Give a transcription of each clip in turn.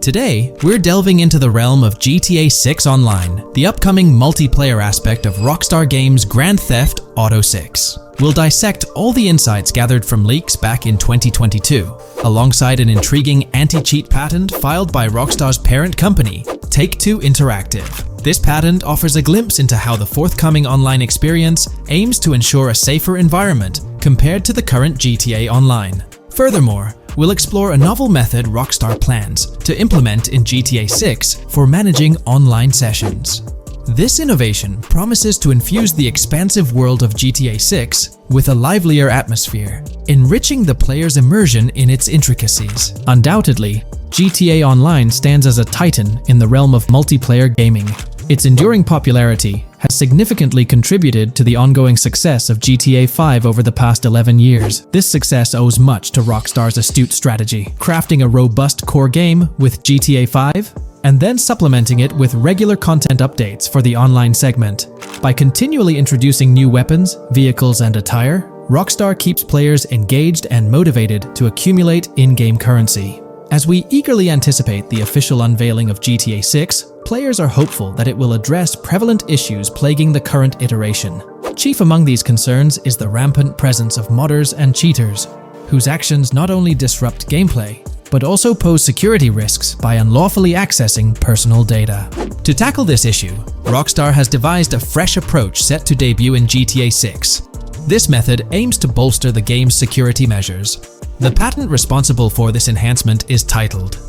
Today, we're delving into the realm of GTA 6 Online, the upcoming multiplayer aspect of Rockstar Games' Grand Theft Auto 6. We'll dissect all the insights gathered from leaks back in 2022, alongside an intriguing anti-cheat patent filed by Rockstar's parent company, Take-Two Interactive. This patent offers a glimpse into how the forthcoming online experience aims to ensure a safer environment compared to the current GTA Online. Furthermore, we'll explore a novel method Rockstar plans to implement in GTA 6 for managing online sessions. This innovation promises to infuse the expansive world of GTA 6 with a livelier atmosphere, enriching the player's immersion in its intricacies. Undoubtedly, GTA Online stands as a titan in the realm of multiplayer gaming. Its enduring popularity has significantly contributed to the ongoing success of GTA 5 over the past 11 years. This success owes much to Rockstar's astute strategy, crafting a robust core game with GTA 5 and then supplementing it with regular content updates for the online segment. By continually introducing new weapons, vehicles, and attire, Rockstar keeps players engaged and motivated to accumulate in-game currency. As we eagerly anticipate the official unveiling of GTA 6, players are hopeful that it will address prevalent issues plaguing the current iteration. Chief among these concerns is the rampant presence of modders and cheaters, whose actions not only disrupt gameplay, but also pose security risks by unlawfully accessing personal data. To tackle this issue, Rockstar has devised a fresh approach set to debut in GTA 6. This method aims to bolster the game's security measures. The patent responsible for this enhancement is titled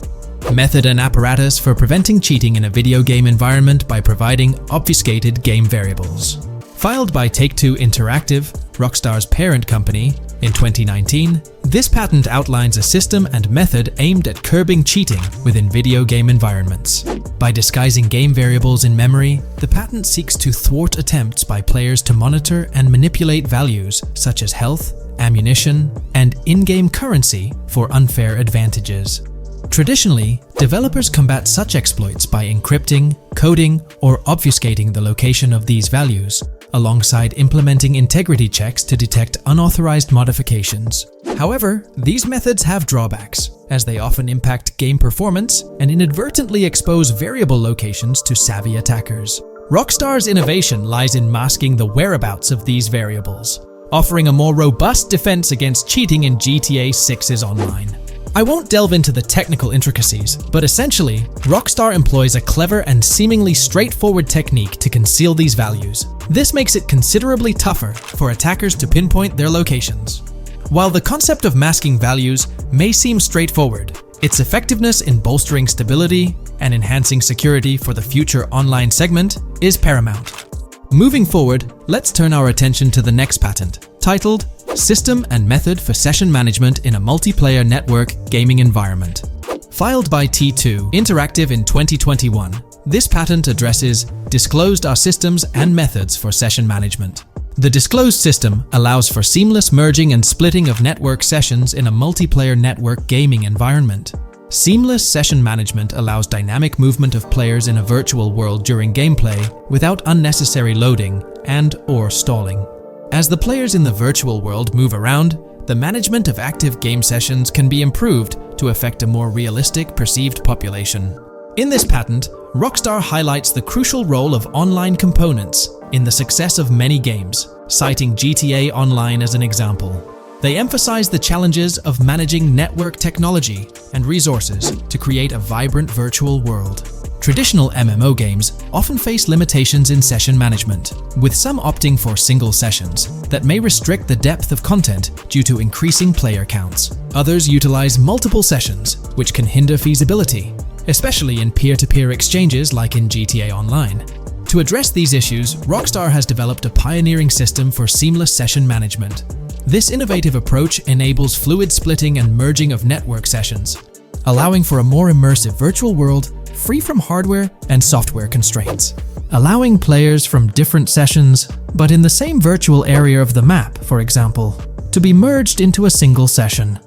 Method and Apparatus for Preventing Cheating in a Video Game Environment by Providing Obfuscated Game Variables. Filed by Take-Two Interactive, Rockstar's parent company, in 2019, this patent outlines a system and method aimed at curbing cheating within video game environments. By disguising game variables in memory, the patent seeks to thwart attempts by players to monitor and manipulate values such as health, ammunition, and in-game currency for unfair advantages. Traditionally, developers combat such exploits by encrypting, coding, or obfuscating the location of these values, alongside implementing integrity checks to detect unauthorized modifications. However, these methods have drawbacks, as they often impact game performance and inadvertently expose variable locations to savvy attackers. Rockstar's innovation lies in masking the whereabouts of these variables, offering a more robust defense against cheating in GTA 6's online. I won't delve into the technical intricacies, but essentially, Rockstar employs a clever and seemingly straightforward technique to conceal these values. This makes it considerably tougher for attackers to pinpoint their locations. While the concept of masking values may seem straightforward, its effectiveness in bolstering stability and enhancing security for the future online segment is paramount. Moving forward, let's turn our attention to the next patent, titled System and Method for Session Management in a Multiplayer Network Gaming Environment. Filed by T2 Interactive in 2021, this patent addresses disclosed are systems and methods for session management. The disclosed system allows for seamless merging and splitting of network sessions in a multiplayer network gaming environment. Seamless session management allows dynamic movement of players in a virtual world during gameplay without unnecessary loading and/or stalling. As the players in the virtual world move around, the management of active game sessions can be improved to affect a more realistic perceived population. In this patent, Rockstar highlights the crucial role of online components in the success of many games, citing GTA Online as an example. They emphasize the challenges of managing network technology and resources to create a vibrant virtual world. Traditional MMO games often face limitations in session management, with some opting for single sessions that may restrict the depth of content due to increasing player counts. Others utilize multiple sessions, which can hinder feasibility, especially in peer-to-peer exchanges like in GTA Online. To address these issues, Rockstar has developed a pioneering system for seamless session management. This innovative approach enables fluid splitting and merging of network sessions, allowing for a more immersive virtual world free from hardware and software constraints. Allowing players from different sessions, but in the same virtual area of the map, for example, to be merged into a single session.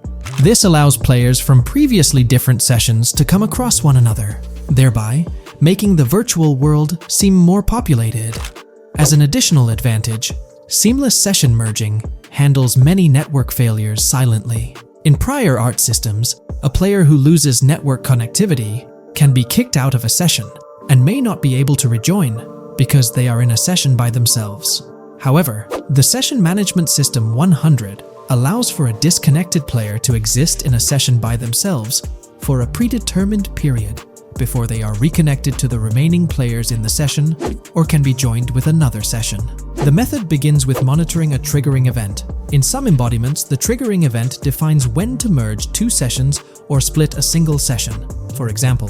This allows players from previously different sessions to come across one another, thereby making the virtual world seem more populated. As an additional advantage, seamless session merging handles many network failures silently. In prior art systems, a player who loses network connectivity can be kicked out of a session and may not be able to rejoin because they are in a session by themselves. However, the Session Management System 100 allows for a disconnected player to exist in a session by themselves for a predetermined period before they are reconnected to the remaining players in the session or can be joined with another session. The method begins with monitoring a triggering event. In some embodiments, the triggering event defines when to merge two sessions or split a single session. For example,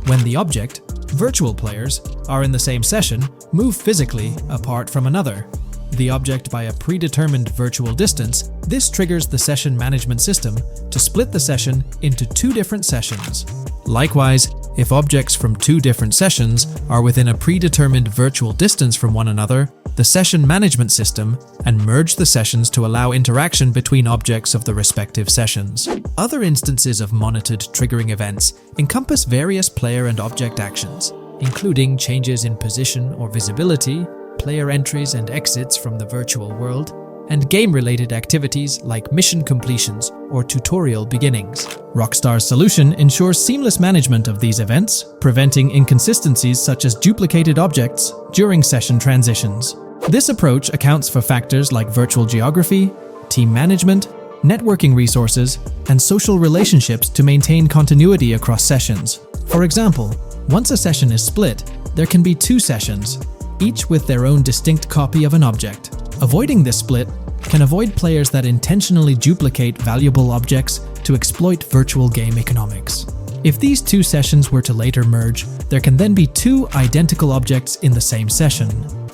when the object, virtual players, are in the same session, move physically apart from another, the object by a predetermined virtual distance, this triggers the session management system to split the session into two different sessions. Likewise, if objects from two different sessions are within a predetermined virtual distance from one another, the session management system and merge the sessions to allow interaction between objects of the respective sessions. Other instances of monitored triggering events encompass various player and object actions, including changes in position or visibility, player entries and exits from the virtual world, and game-related activities like mission completions or tutorial beginnings. Rockstar's solution ensures seamless management of these events, preventing inconsistencies such as duplicated objects during session transitions. This approach accounts for factors like virtual geography, team management, networking resources, and social relationships to maintain continuity across sessions. For example, once a session is split, there can be two sessions, each with their own distinct copy of an object. Avoiding this split can avoid players that intentionally duplicate valuable objects to exploit virtual game economics. If these two sessions were to later merge, there can then be two identical objects in the same session.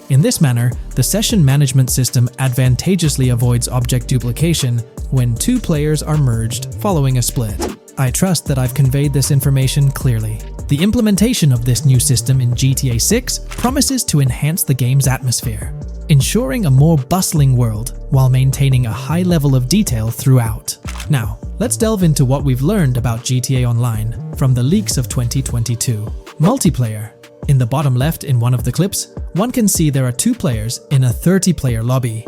In this manner, the session management system advantageously avoids object duplication when two players are merged following a split. I trust that I've conveyed this information clearly. The implementation of this new system in GTA 6 promises to enhance the game's atmosphere, ensuring a more bustling world while maintaining a high level of detail throughout. Now, let's delve into what we've learned about GTA Online from the leaks of 2022. Multiplayer. In the bottom left in one of the clips, one can see there are two players in a 30-player lobby.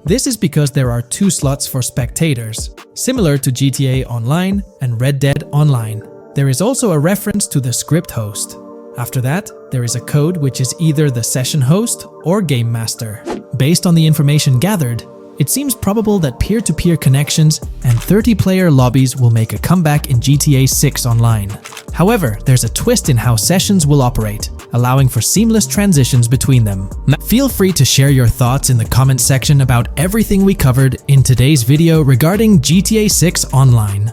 This is because there are two slots for spectators, similar to GTA Online and Red Dead Online. There is also a reference to the script host. After that, there is a code which is either the session host or game master. Based on the information gathered, it seems probable that peer-to-peer connections and 30-player lobbies will make a comeback in GTA 6 Online. However, there's a twist in how sessions will operate, allowing for seamless transitions between them. Feel free to share your thoughts in the comments section about everything we covered in today's video regarding GTA 6 Online.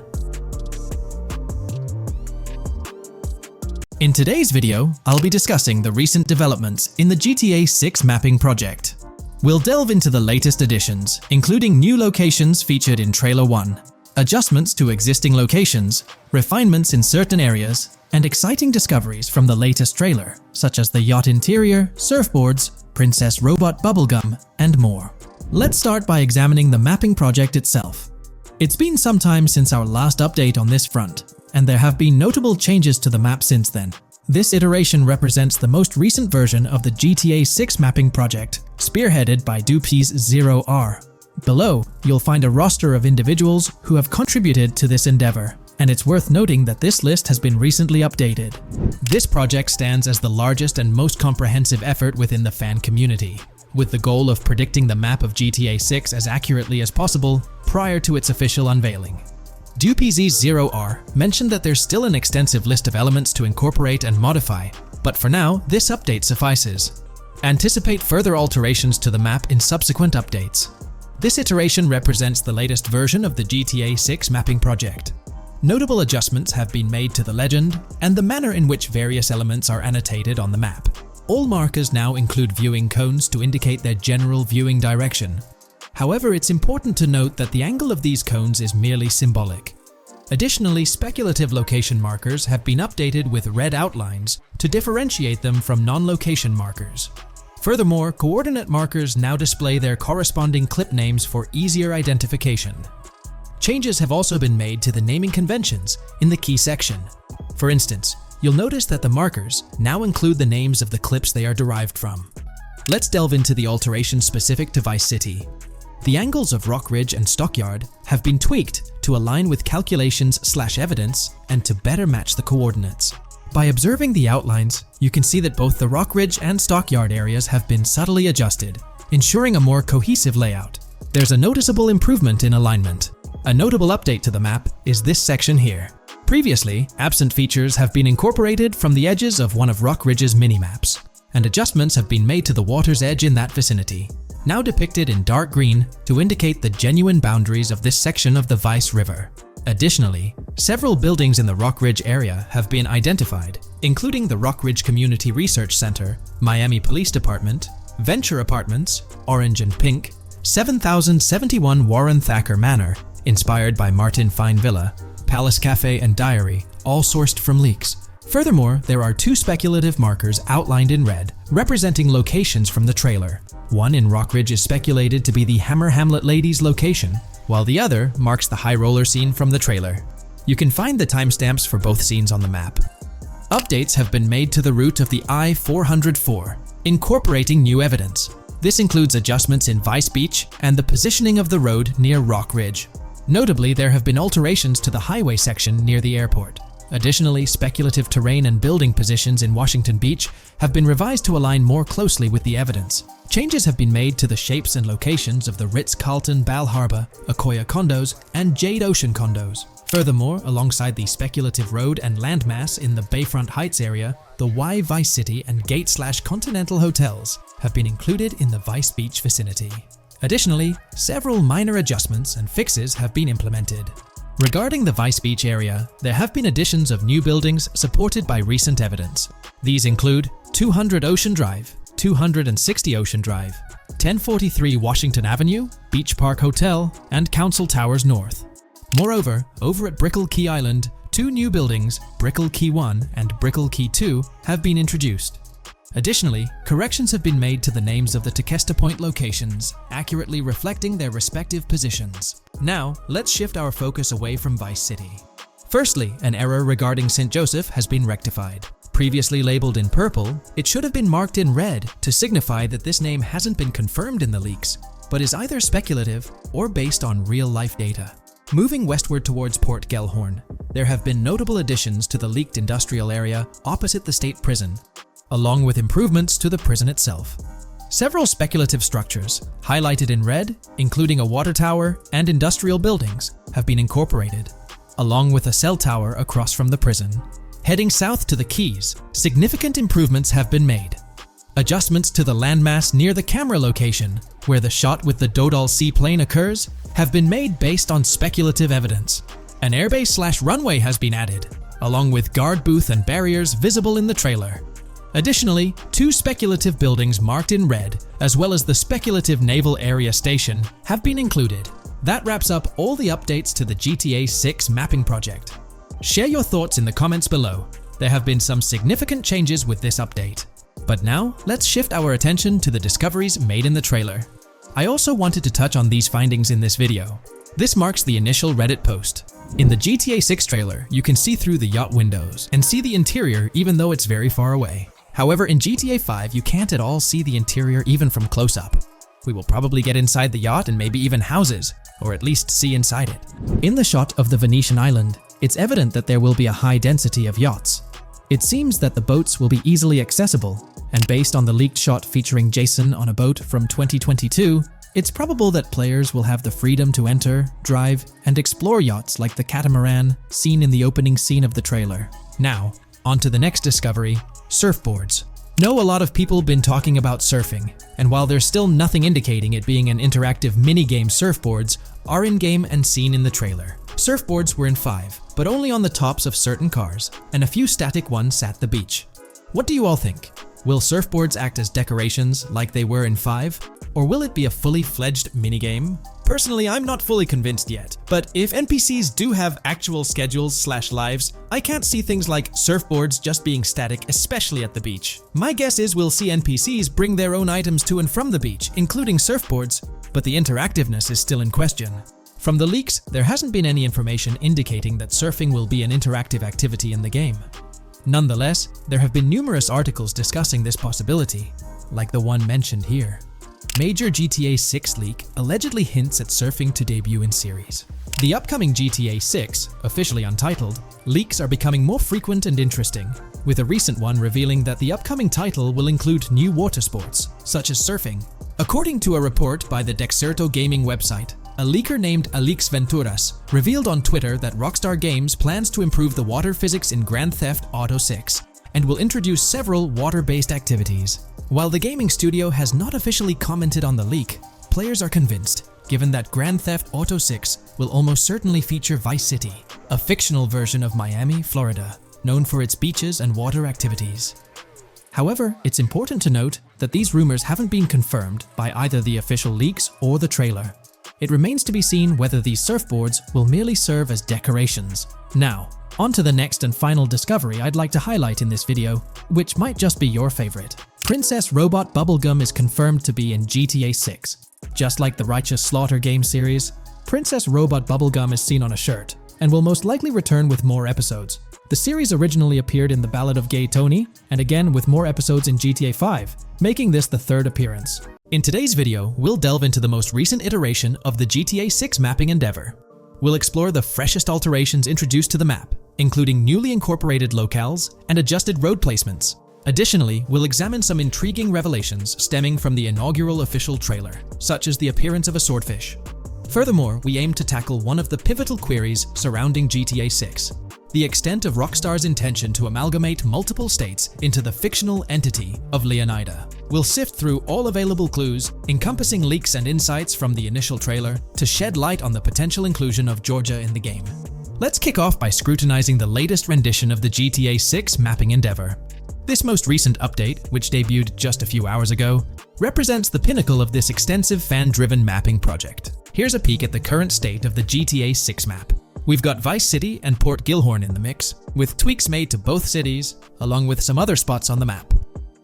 In today's video, I'll be discussing the recent developments in the GTA 6 mapping project. We'll delve into the latest additions, including new locations featured in Trailer 1, adjustments to existing locations, refinements in certain areas, and exciting discoveries from the latest trailer, such as the yacht interior, surfboards, Princess Robot Bubblegum, and more. Let's start by examining the mapping project itself. It's been some time since our last update on this front, and there have been notable changes to the map since then. This iteration represents the most recent version of the GTA 6 mapping project, spearheaded by v2.0. Below, you'll find a roster of individuals who have contributed to this endeavor, and it's worth noting that this list has been recently updated. This project stands as the largest and most comprehensive effort within the fan community, with the goal of predicting the map of GTA 6 as accurately as possible prior to its official unveiling. v2.0 mentioned that there's still an extensive list of elements to incorporate and modify, but for now, this update suffices. Anticipate further alterations to the map in subsequent updates. This iteration represents the latest version of the GTA 6 mapping project. Notable adjustments have been made to the legend and the manner in which various elements are annotated on the map. All markers now include viewing cones to indicate their general viewing direction. However, it's important to note that the angle of these cones is merely symbolic. Additionally, speculative location markers have been updated with red outlines to differentiate them from non-location markers. Furthermore, coordinate markers now display their corresponding clip names for easier identification. Changes have also been made to the naming conventions in the key section. For instance, you'll notice that the markers now include the names of the clips they are derived from. Let's delve into the alterations specific to Vice City. The angles of Rock Ridge and Stockyard have been tweaked to align with calculations/evidence and to better match the coordinates. By observing the outlines, you can see that both the Rockridge and Stockyard areas have been subtly adjusted, ensuring a more cohesive layout. There's a noticeable improvement in alignment. A notable update to the map is this section here. Previously, absent features have been incorporated from the edges of one of Rockridge's mini-maps, and adjustments have been made to the water's edge in that vicinity, now depicted in dark green to indicate the genuine boundaries of this section of the Vice River. Additionally, several buildings in the Rockridge area have been identified, including the Rockridge Community Research Center, Miami Police Department, Venture Apartments, Orange and Pink, 7071 Warren Thacker Manor, inspired by Martin Fine Villa, Palace Cafe and Diary, all sourced from leaks. Furthermore, there are 2 speculative markers outlined in red, representing locations from the trailer. One in Rockridge is speculated to be the Hammer Hamlet Ladies location, while the other marks the high roller scene from the trailer. You can find the timestamps for both scenes on the map. Updates have been made to the route of the I-404, incorporating new evidence. This includes adjustments in Vice Beach and the positioning of the road near Rockridge. Notably, there have been alterations to the highway section near the airport. Additionally, speculative terrain and building positions in Washington Beach have been revised to align more closely with the evidence. Changes have been made to the shapes and locations of the Ritz-Carlton Bal Harbour, Akoya condos, and Jade Ocean condos. Furthermore, alongside the speculative road and landmass in the Bayfront Heights area, the Y Vice City and Gate/Continental hotels have been included in the Vice Beach vicinity. Additionally, several minor adjustments and fixes have been implemented. Regarding the Vice Beach area, there have been additions of new buildings supported by recent evidence. These include 200 Ocean Drive, 260 Ocean Drive, 1043 Washington Avenue, Beach Park Hotel, and Council Towers North. Moreover, over at Brickell Key Island, 2 new buildings, Brickell Key 1 and Brickell Key 2, have been introduced. Additionally, corrections have been made to the names of the Tequesta Point locations, accurately reflecting their respective positions. Now, let's shift our focus away from Vice City. Firstly, an error regarding St. Joseph has been rectified. Previously labeled in purple, it should have been marked in red to signify that this name hasn't been confirmed in the leaks, but is either speculative or based on real-life data. Moving westward towards Port Gellhorn, there have been notable additions to the leaked industrial area opposite the state prison, along with improvements to the prison itself. Several speculative structures, highlighted in red, including a water tower and industrial buildings, have been incorporated, along with a cell tower across from the prison. Heading south to the Keys, significant improvements have been made. Adjustments to the landmass near the camera location, where the shot with the Dodal seaplane occurs, have been made based on speculative evidence. An airbase/runway has been added, along with guard booth and barriers visible in the trailer. Additionally, 2 speculative buildings marked in red, as well as the speculative Naval Area Station, have been included. That wraps up all the updates to the GTA 6 mapping project. Share your thoughts in the comments below. There have been some significant changes with this update. But now, let's shift our attention to the discoveries made in the trailer. I also wanted to touch on these findings in this video. This marks the initial Reddit post. In the GTA 6 trailer, you can see through the yacht windows and see the interior even though it's very far away. However, in GTA 5, you can't at all see the interior even from close-up. We will probably get inside the yacht and maybe even houses, or at least see inside it. In the shot of the Venetian island, it's evident that there will be a high density of yachts. It seems that the boats will be easily accessible, and based on the leaked shot featuring Jason on a boat from 2022, it's probable that players will have the freedom to enter, drive, and explore yachts like the catamaran seen in the opening scene of the trailer. Now, on to the next discovery, surfboards. Know a lot of people been talking about surfing, and while there's still nothing indicating it being an interactive minigame, surfboards are in-game and seen in the trailer. Surfboards were in 5, but only on the tops of certain cars, and a few static ones at the beach. What do you all think? Will surfboards act as decorations like they were in 5? Or will it be a fully fledged minigame? Personally, I'm not fully convinced yet, but if NPCs do have actual schedules/lives, I can't see things like surfboards just being static, especially at the beach. My guess is we'll see NPCs bring their own items to and from the beach, including surfboards, but the interactiveness is still in question. From the leaks, there hasn't been any information indicating that surfing will be an interactive activity in the game. Nonetheless, there have been numerous articles discussing this possibility, like the one mentioned here. Major GTA 6 leak allegedly hints at surfing to debut in series. The upcoming GTA 6, officially untitled, leaks are becoming more frequent and interesting. with a recent one revealing that the upcoming title will include new water sports, such as surfing. According to a report by the Dexerto gaming website, a leaker named Alix Venturas revealed on Twitter that Rockstar Games plans to improve the water physics in Grand Theft Auto 6 and will introduce several water-based activities. While the gaming studio has not officially commented on the leak, players are convinced, given that Grand Theft Auto 6 will almost certainly feature Vice City, a fictional version of Miami, Florida, known for its beaches and water activities. However, it's important to note that these rumors haven't been confirmed by either the official leaks or the trailer. It remains to be seen whether these surfboards will merely serve as decorations. Now, on to the next and final discovery I'd like to highlight in this video, which might just be your favorite. Princess Robot Bubblegum is confirmed to be in GTA 6. Just like the Righteous Slaughter game series, Princess Robot Bubblegum is seen on a shirt, and will most likely return with more episodes. The series originally appeared in The Ballad of Gay Tony, and again with more episodes in GTA 5, making this the third appearance. In today's video, we'll delve into the most recent iteration of the GTA 6 mapping endeavor. We'll explore the freshest alterations introduced to the map, including newly incorporated locales and adjusted road placements. Additionally, we'll examine some intriguing revelations stemming from the inaugural official trailer, such as the appearance of a swordfish. Furthermore, we aim to tackle one of the pivotal queries surrounding GTA 6, the extent of Rockstar's intention to amalgamate multiple states into the fictional entity of Leonida. We'll sift through all available clues, encompassing leaks and insights from the initial trailer, to shed light on the potential inclusion of Georgia in the game. Let's kick off by scrutinizing the latest rendition of the GTA 6 mapping endeavor. This most recent update, which debuted just a few hours ago, represents the pinnacle of this extensive fan-driven mapping project. Here's a peek at the current state of the GTA 6 map. We've got Vice City and Port Gilhorn in the mix, with tweaks made to both cities, along with some other spots on the map.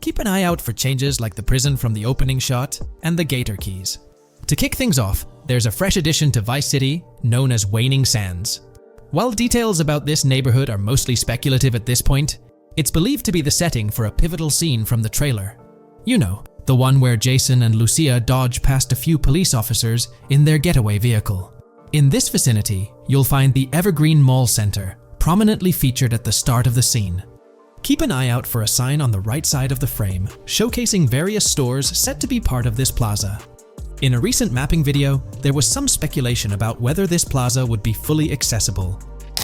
Keep an eye out for changes like the prison from the opening shot and the Gator Keys. To kick things off, there's a fresh addition to Vice City known as Waning Sands. While details about this neighborhood are mostly speculative at this point, it's believed to be the setting for a pivotal scene from the trailer. You know, the one where Jason and Lucia dodge past a few police officers in their getaway vehicle. In this vicinity, you'll find the Evergreen Mall Center, prominently featured at the start of the scene. Keep an eye out for a sign on the right side of the frame, showcasing various stores set to be part of this plaza. In a recent mapping video, there was some speculation about whether this plaza would be fully accessible.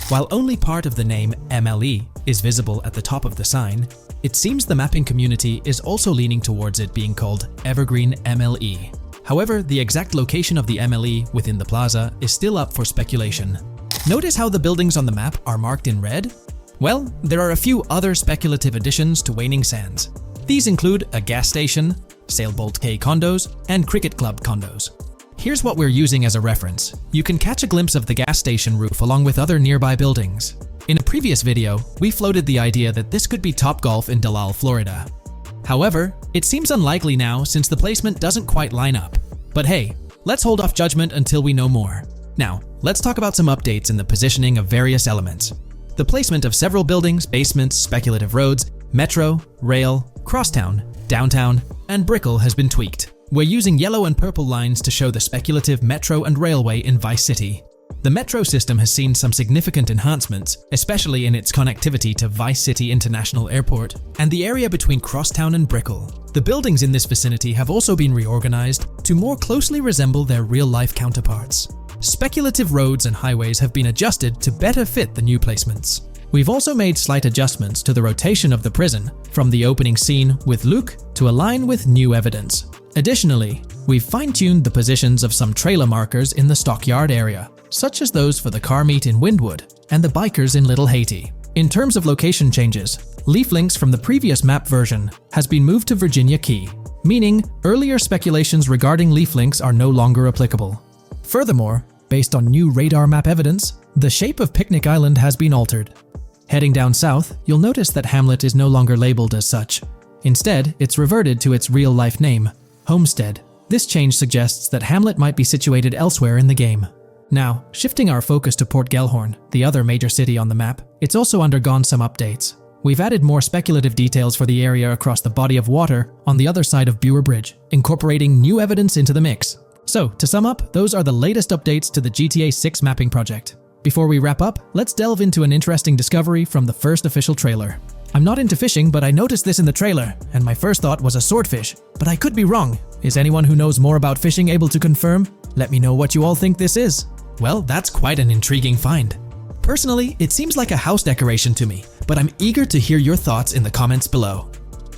While only part of the name MLE is visible at the top of the sign, it seems the mapping community is also leaning towards it being called Evergreen MLE. However, the exact location of the MLE within the plaza is still up for speculation. Notice how the buildings on the map are marked in red? Well, there are a few other speculative additions to Waning Sands. These include a gas station, Sailbolt K condos, and Cricket Club condos. Here's what we're using as a reference. You can catch a glimpse of the gas station roof along with other nearby buildings. In a previous video, we floated the idea that this could be Topgolf in Dalal, Florida. However, it seems unlikely now since the placement doesn't quite line up. But hey, let's hold off judgment until we know more. Now, let's talk about some updates in the positioning of various elements. The placement of several buildings, basements, speculative roads, metro, rail, crosstown, downtown, and Brickell has been tweaked. We're using yellow and purple lines to show the speculative metro and railway in Vice City. The metro system has seen some significant enhancements, especially in its connectivity to Vice City International Airport and the area between Crosstown and Brickell. The buildings in this vicinity have also been reorganized to more closely resemble their real-life counterparts. Speculative roads and highways have been adjusted to better fit the new placements. We've also made slight adjustments to the rotation of the prison from the opening scene with Luke to align with new evidence. Additionally, we've fine-tuned the positions of some trailer markers in the stockyard area, such as those for the car meet in Windwood and the bikers in Little Haiti. In terms of location changes, leaf links from the previous map version has been moved to Virginia Key, meaning earlier speculations regarding leaf links are no longer applicable. Furthermore, based on new radar map evidence, the shape of Picnic Island has been altered. Heading down south, you'll notice that Hamlet is no longer labeled as such. Instead, it's reverted to its real-life name, Homestead. This change suggests that Hamlet might be situated elsewhere in the game. Now, shifting our focus to Port Gilhorn, the other major city on the map, it's also undergone some updates. We've added more speculative details for the area across the body of water on the other side of Buer Bridge, incorporating new evidence into the mix. So, to sum up, those are the latest updates to the GTA 6 mapping project. Before we wrap up, let's delve into an interesting discovery from the first official trailer. I'm not into fishing, but I noticed this in the trailer, and my first thought was a swordfish, but I could be wrong. Is anyone who knows more about fishing able to confirm? Let me know what you all think this is. Well, that's quite an intriguing find. Personally, it seems like a house decoration to me, but I'm eager to hear your thoughts in the comments below.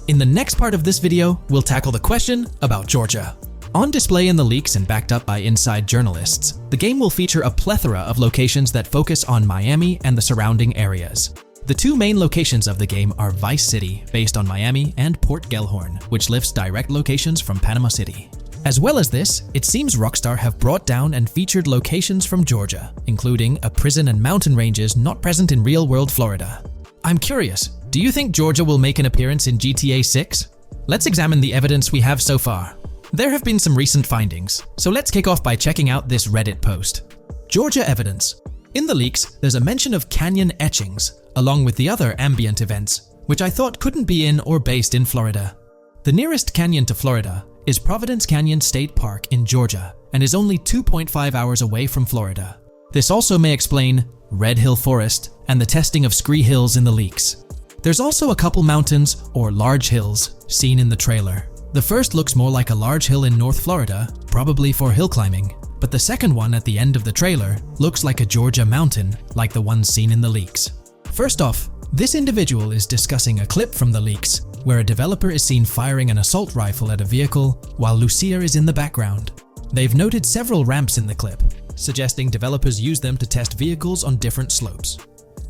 In the next part of this video, we'll tackle the question about Georgia. On display in the leaks and backed up by inside journalists, the game will feature a plethora of locations that focus on Miami and the surrounding areas. The two main locations of the game are Vice City, based on Miami, and Port Gellhorn, which lifts direct locations from Panama City. As well as this, it seems Rockstar have brought down and featured locations from Georgia, including a prison and mountain ranges not present in real-world Florida. I'm curious, do you think Georgia will make an appearance in GTA 6? Let's examine the evidence we have so far. There have been some recent findings, so let's kick off by checking out this Reddit post. Georgia evidence. In the leaks, there's a mention of canyon etchings, along with the other ambient events, which I thought couldn't be in or based in Florida. The nearest canyon to Florida is Providence Canyon State Park in Georgia, and is only 2.5 hours away from Florida. This also may explain Red Hill Forest and the testing of Scree Hills in the leaks. There's also a couple mountains, or large hills, seen in the trailer. The first looks more like a large hill in North Florida, probably for hill climbing, but the second one at the end of the trailer looks like a Georgia mountain, like the ones seen in the leaks. First off, this individual is discussing a clip from the leaks, where a developer is seen firing an assault rifle at a vehicle while Lucia is in the background. They've noted several ramps in the clip, suggesting developers use them to test vehicles on different slopes.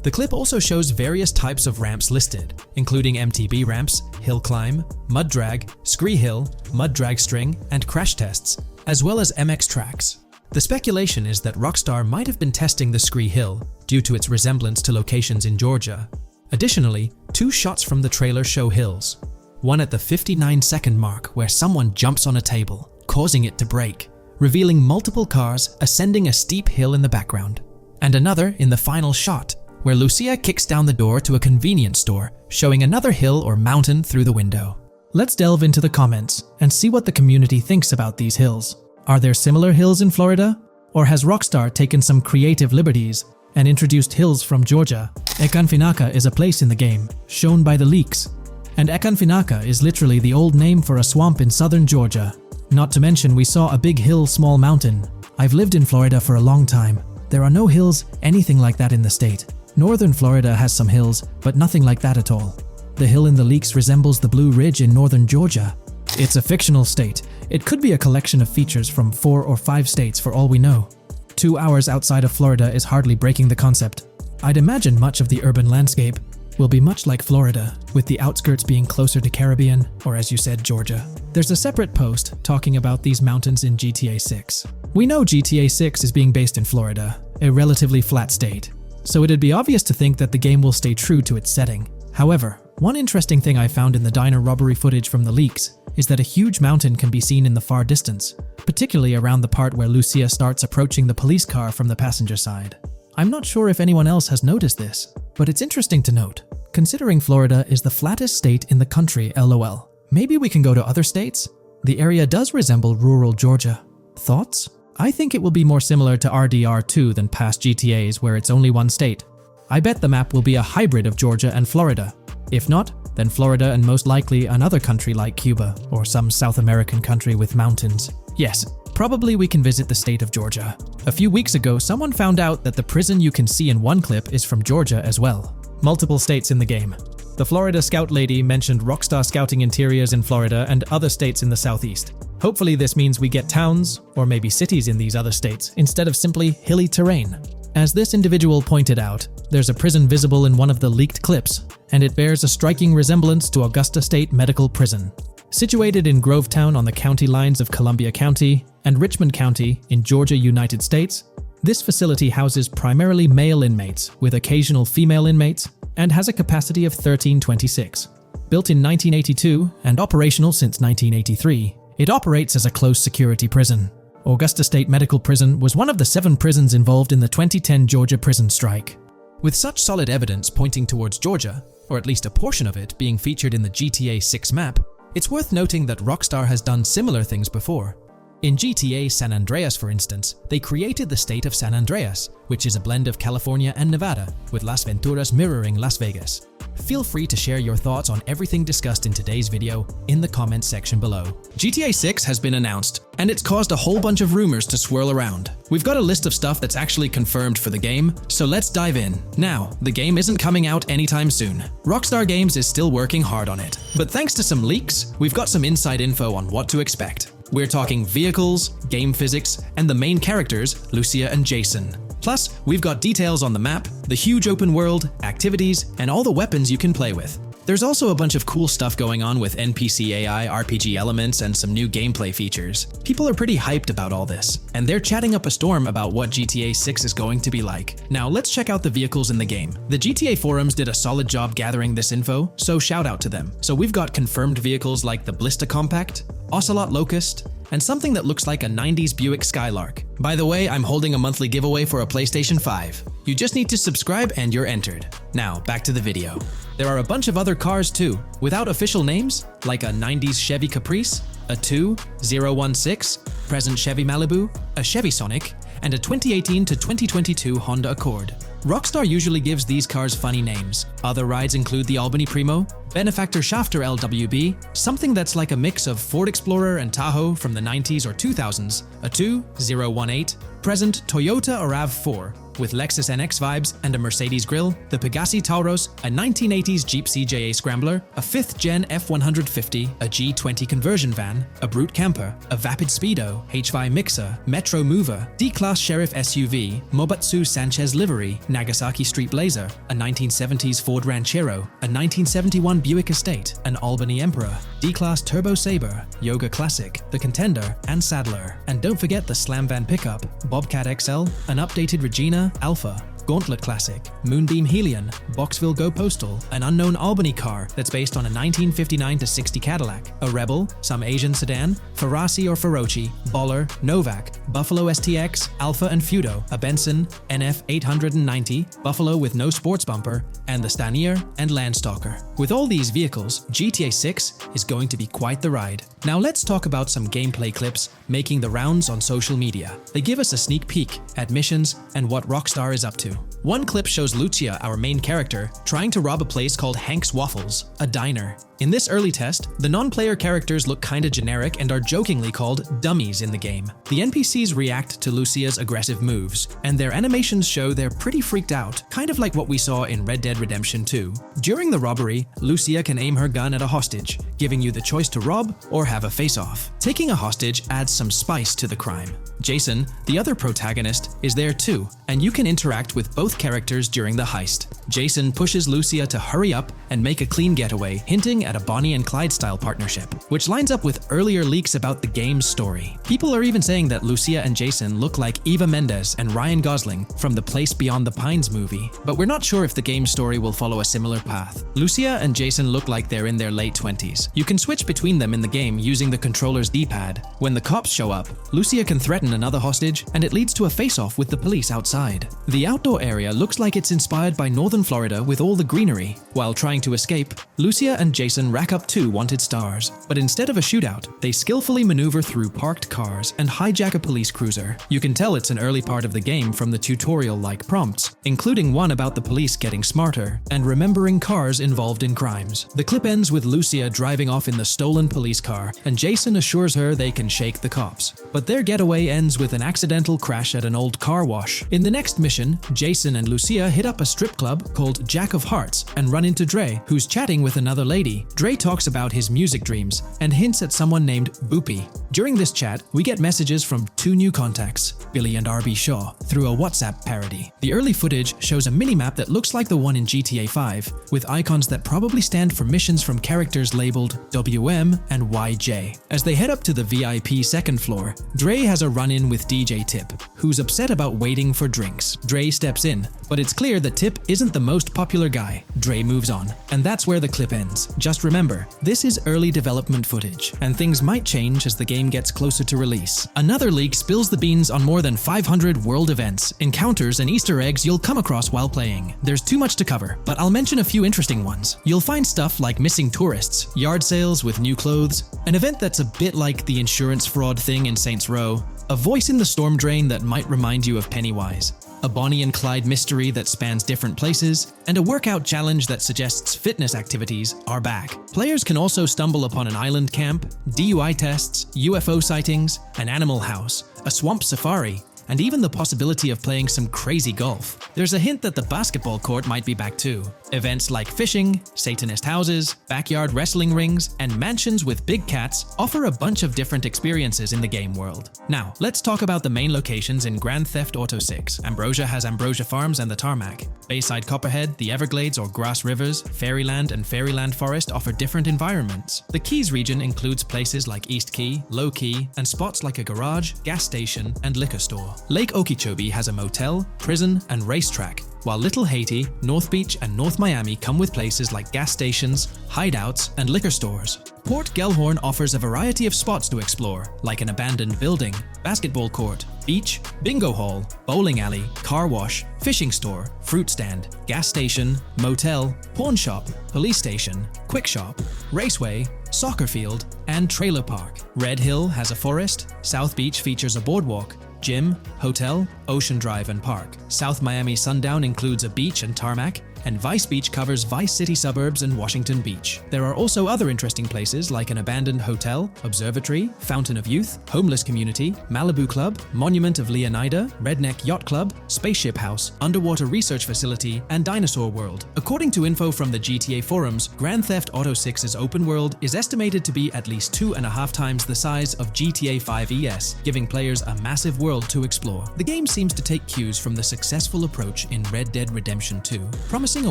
The clip also shows various types of ramps listed, including MTB ramps, hill climb, mud drag, scree hill, mud drag string, and crash tests, as well as MX tracks. The speculation is that Rockstar might have been testing the Scree Hill due to its resemblance to locations in Georgia. Additionally, two shots from the trailer show hills. One at the 59-second mark where someone jumps on a table, causing it to break, revealing multiple cars ascending a steep hill in the background. And another in the final shot, where Lucia kicks down the door to a convenience store, showing another hill or mountain through the window. Let's delve into the comments and see what the community thinks about these hills. Are there similar hills in Florida? Or has Rockstar taken some creative liberties and introduced hills from Georgia? Ekanfinaka is a place in the game, shown by the leaks. And Ekanfinaka is literally the old name for a swamp in southern Georgia. Not to mention we saw a big hill, small mountain. I've lived in Florida for a long time. There are no hills, anything like that in the state. Northern Florida has some hills, but nothing like that at all. The hill in the leaks resembles the Blue Ridge in northern Georgia. It's a fictional state. It could be a collection of features from 4 or 5 states for all we know. 2 hours outside of Florida is hardly breaking the concept. I'd imagine much of the urban landscape will be much like Florida, with the outskirts being closer to Caribbean, or as you said, Georgia. There's a separate post talking about these mountains in GTA 6. We know GTA 6 is being based in Florida, a relatively flat state, so it'd be obvious to think that the game will stay true to its setting. However, one interesting thing I found in the diner robbery footage from the leaks is that a huge mountain can be seen in the far distance, particularly around the part where Lucia starts approaching the police car from the passenger side. I'm not sure if anyone else has noticed this, but it's interesting to note, considering Florida is the flattest state in the country, LOL. Maybe we can go to other states? The area does resemble rural Georgia. Thoughts? I think it will be more similar to RDR2 than past GTAs where it's only one state. I bet the map will be a hybrid of Georgia and Florida. If not, then Florida and most likely another country like Cuba or some South American country with mountains. Yes, probably we can visit the state of Georgia. A few weeks ago, someone found out that the prison you can see in one clip is from Georgia as well. Multiple states in the game. The Florida Scout lady mentioned Rockstar Scouting interiors in Florida and other states in the southeast. Hopefully this means we get towns, or maybe cities in these other states, instead of simply hilly terrain. As this individual pointed out, there's a prison visible in one of the leaked clips, and it bears a striking resemblance to Augusta State Medical Prison. Situated in Grovetown on the county lines of Columbia County and Richmond County in Georgia, United States, this facility houses primarily male inmates with occasional female inmates and has a capacity of 1326. Built in 1982 and operational since 1983, it operates as a close security prison. Augusta State Medical Prison was one of the 7 prisons involved in the 2010 Georgia prison strike. With such solid evidence pointing towards Georgia, or at least a portion of it being featured in the GTA 6 map, it's worth noting that Rockstar has done similar things before. In GTA San Andreas, for instance, they created the state of San Andreas, which is a blend of California and Nevada, with Las Venturas mirroring Las Vegas. Feel free to share your thoughts on everything discussed in today's video in the comments section below. GTA 6 has been announced, and it's caused a whole bunch of rumors to swirl around. We've got a list of stuff that's actually confirmed for the game, so let's dive in. Now, the game isn't coming out anytime soon. Rockstar Games is still working hard on it, but thanks to some leaks, we've got some inside info on what to expect. We're talking vehicles, game physics, and the main characters, Lucia and Jason. Plus, we've got details on the map, the huge open world, activities, and all the weapons you can play with. There's also a bunch of cool stuff going on with NPC AI, RPG elements, and some new gameplay features. People are pretty hyped about all this, and they're chatting up a storm about what GTA 6 is going to be like. Now let's check out the vehicles in the game. The GTA forums did a solid job gathering this info, so shout out to them. So we've got confirmed vehicles like the Blista Compact, Ocelot Locust, and something that looks like a 90s Buick Skylark. By the way, I'm holding a monthly giveaway for a PlayStation 5. You just need to subscribe and you're entered. Now, back to the video. There are a bunch of other cars too, without official names, like a 90s Chevy Caprice, a 2016 present Chevy Malibu, a Chevy Sonic, and a 2018 to 2022 Honda Accord. Rockstar usually gives these cars funny names. Other rides include the Albany Primo, Benefactor Shafter LWB, something that's like a mix of Ford Explorer and Tahoe from the 90s or 2000s, a 2018 present Toyota RAV4, with Lexus NX vibes and a Mercedes grille, the Pegassi Tauros, a 1980s Jeep CJA Scrambler, a 5th Gen F150, a G20 conversion van, a Brute Camper, a Vapid Speedo, HY Mixer, Metro Mover, D-Class Sheriff SUV, Mobatsu Sanchez Livery, Nagasaki Street Blazer, a 1970s Ford Ranchero, a 1971 Buick Estate, an Albany Emperor, D-Class Turbo Sabre, Yoga Classic, the Contender, and Sadler. And don't forget the Slam Van Pickup, Bobcat XL, an updated Regina, Alpha, Gauntlet Classic, Moonbeam Helion, Boxville Go Postal, an unknown Albany car that's based on a 1959-60 Cadillac, a Rebel, some Asian sedan, Ferrari or Feroci, Baller, Novak, Buffalo STX, Alpha and Feudo, a Benson, NF 890, Buffalo with no sports bumper, and the Stanier and Landstalker. With all these vehicles, GTA 6 is going to be quite the ride. Now let's talk about some gameplay clips making the rounds on social media. They give us a sneak peek at missions and what Rockstar is up to. One clip shows Lucia, our main character, trying to rob a place called Hank's Waffles, a diner. In this early test, the non-player characters look kinda generic and are jokingly called dummies in the game. The NPCs react to Lucia's aggressive moves, and their animations show they're pretty freaked out, kind of like what we saw in Red Dead Redemption 2. During the robbery, Lucia can aim her gun at a hostage, giving you the choice to rob or have a face-off. Taking a hostage adds some spice to the crime. Jason, the other protagonist, is there too, and you can interact with both characters during the heist. Jason pushes Lucia to hurry up and make a clean getaway, hinting at a Bonnie and Clyde style partnership, which lines up with earlier leaks about the game's story. People are even saying that Lucia and Jason look like Eva Mendes and Ryan Gosling from the Place Beyond the Pines movie, but we're not sure if the game's story will follow a similar path. Lucia and Jason look like they're in their late 20s. You can switch between them in the game using the controller's D-pad. When the cops show up, Lucia can threaten another hostage, and it leads to a face-off with the police outside. The outdoor area looks like it's inspired by northern Florida with all the greenery. While trying to escape, Lucia and Jason rack up 2 wanted stars, but instead of a shootout, they skillfully maneuver through parked cars and hijack a police cruiser. You can tell it's an early part of the game from the tutorial-like prompts, including one about the police getting smarter and remembering cars involved in crimes. The clip ends with Lucia driving off in the stolen police car, and Jason assures her they can shake the cops. But their getaway ends with an accidental crash at an old car wash. In the next mission, Jason and Lucia hit up a strip club called Jack of Hearts and run into Dre, who's chatting with another lady. Dre talks about his music dreams and hints at someone named Boopy. During this chat, we get messages from 2 new contacts, Billy and RB Shaw, through a WhatsApp parody. The early footage shows a minimap that looks like the one in GTA 5, with icons that probably stand for missions from characters labeled WM and YJ. As they head up to the VIP second floor, Dre has a run-in with DJ Tip, who's upset about waiting for drinks. Dre steps steps in, but it's clear that Tip isn't the most popular guy. Dre moves on, and that's where the clip ends. Just remember, this is early development footage, and things might change as the game gets closer to release. Another leak spills the beans on more than 500 world events, encounters, and Easter eggs you'll come across while playing. There's too much to cover, but I'll mention a few interesting ones. You'll find stuff like missing tourists, yard sales with new clothes, an event that's a bit like the insurance fraud thing in Saints Row, a voice in the storm drain that might remind you of Pennywise, a Bonnie and Clyde mystery that spans different places, and a workout challenge that suggests fitness activities are back. Players can also stumble upon an island camp, DUI tests, UFO sightings, an animal house, a swamp safari, and even the possibility of playing some crazy golf. There's a hint that the basketball court might be back too. Events like fishing, Satanist houses, backyard wrestling rings, and mansions with big cats offer a bunch of different experiences in the game world. Now, let's talk about the main locations in Grand Theft Auto 6. Ambrosia has Ambrosia Farms and the Tarmac. Bayside Copperhead, the Everglades or Grass Rivers, Fairyland and Fairyland Forest offer different environments. The Keys region includes places like East Key, Low Key, and spots like a garage, gas station, and liquor store. Lake Okeechobee has a motel, prison, and racetrack, while Little Haiti, North Beach, and North Miami come with places like gas stations, hideouts, and liquor stores. Port Gellhorn offers a variety of spots to explore, like an abandoned building, basketball court, beach, bingo hall, bowling alley, car wash, fishing store, fruit stand, gas station, motel, pawn shop, police station, quick shop, raceway, soccer field, and trailer park. Red Hill has a forest, South Beach features a boardwalk, gym, hotel, Ocean Drive, and park. South Miami Sundown includes a beach and tarmac, and Vice Beach covers Vice City suburbs and Washington Beach. There are also other interesting places like an abandoned hotel, observatory, Fountain of Youth, homeless community, Malibu Club, Monument of Leonida, Redneck Yacht Club, Spaceship House, underwater research facility, and Dinosaur World. According to info from the GTA forums, Grand Theft Auto 6's open world is estimated to be at least 2.5 times the size of GTA 5 ES, giving players a massive world to explore. The game seems to take cues from the successful approach in Red Dead Redemption 2, promising a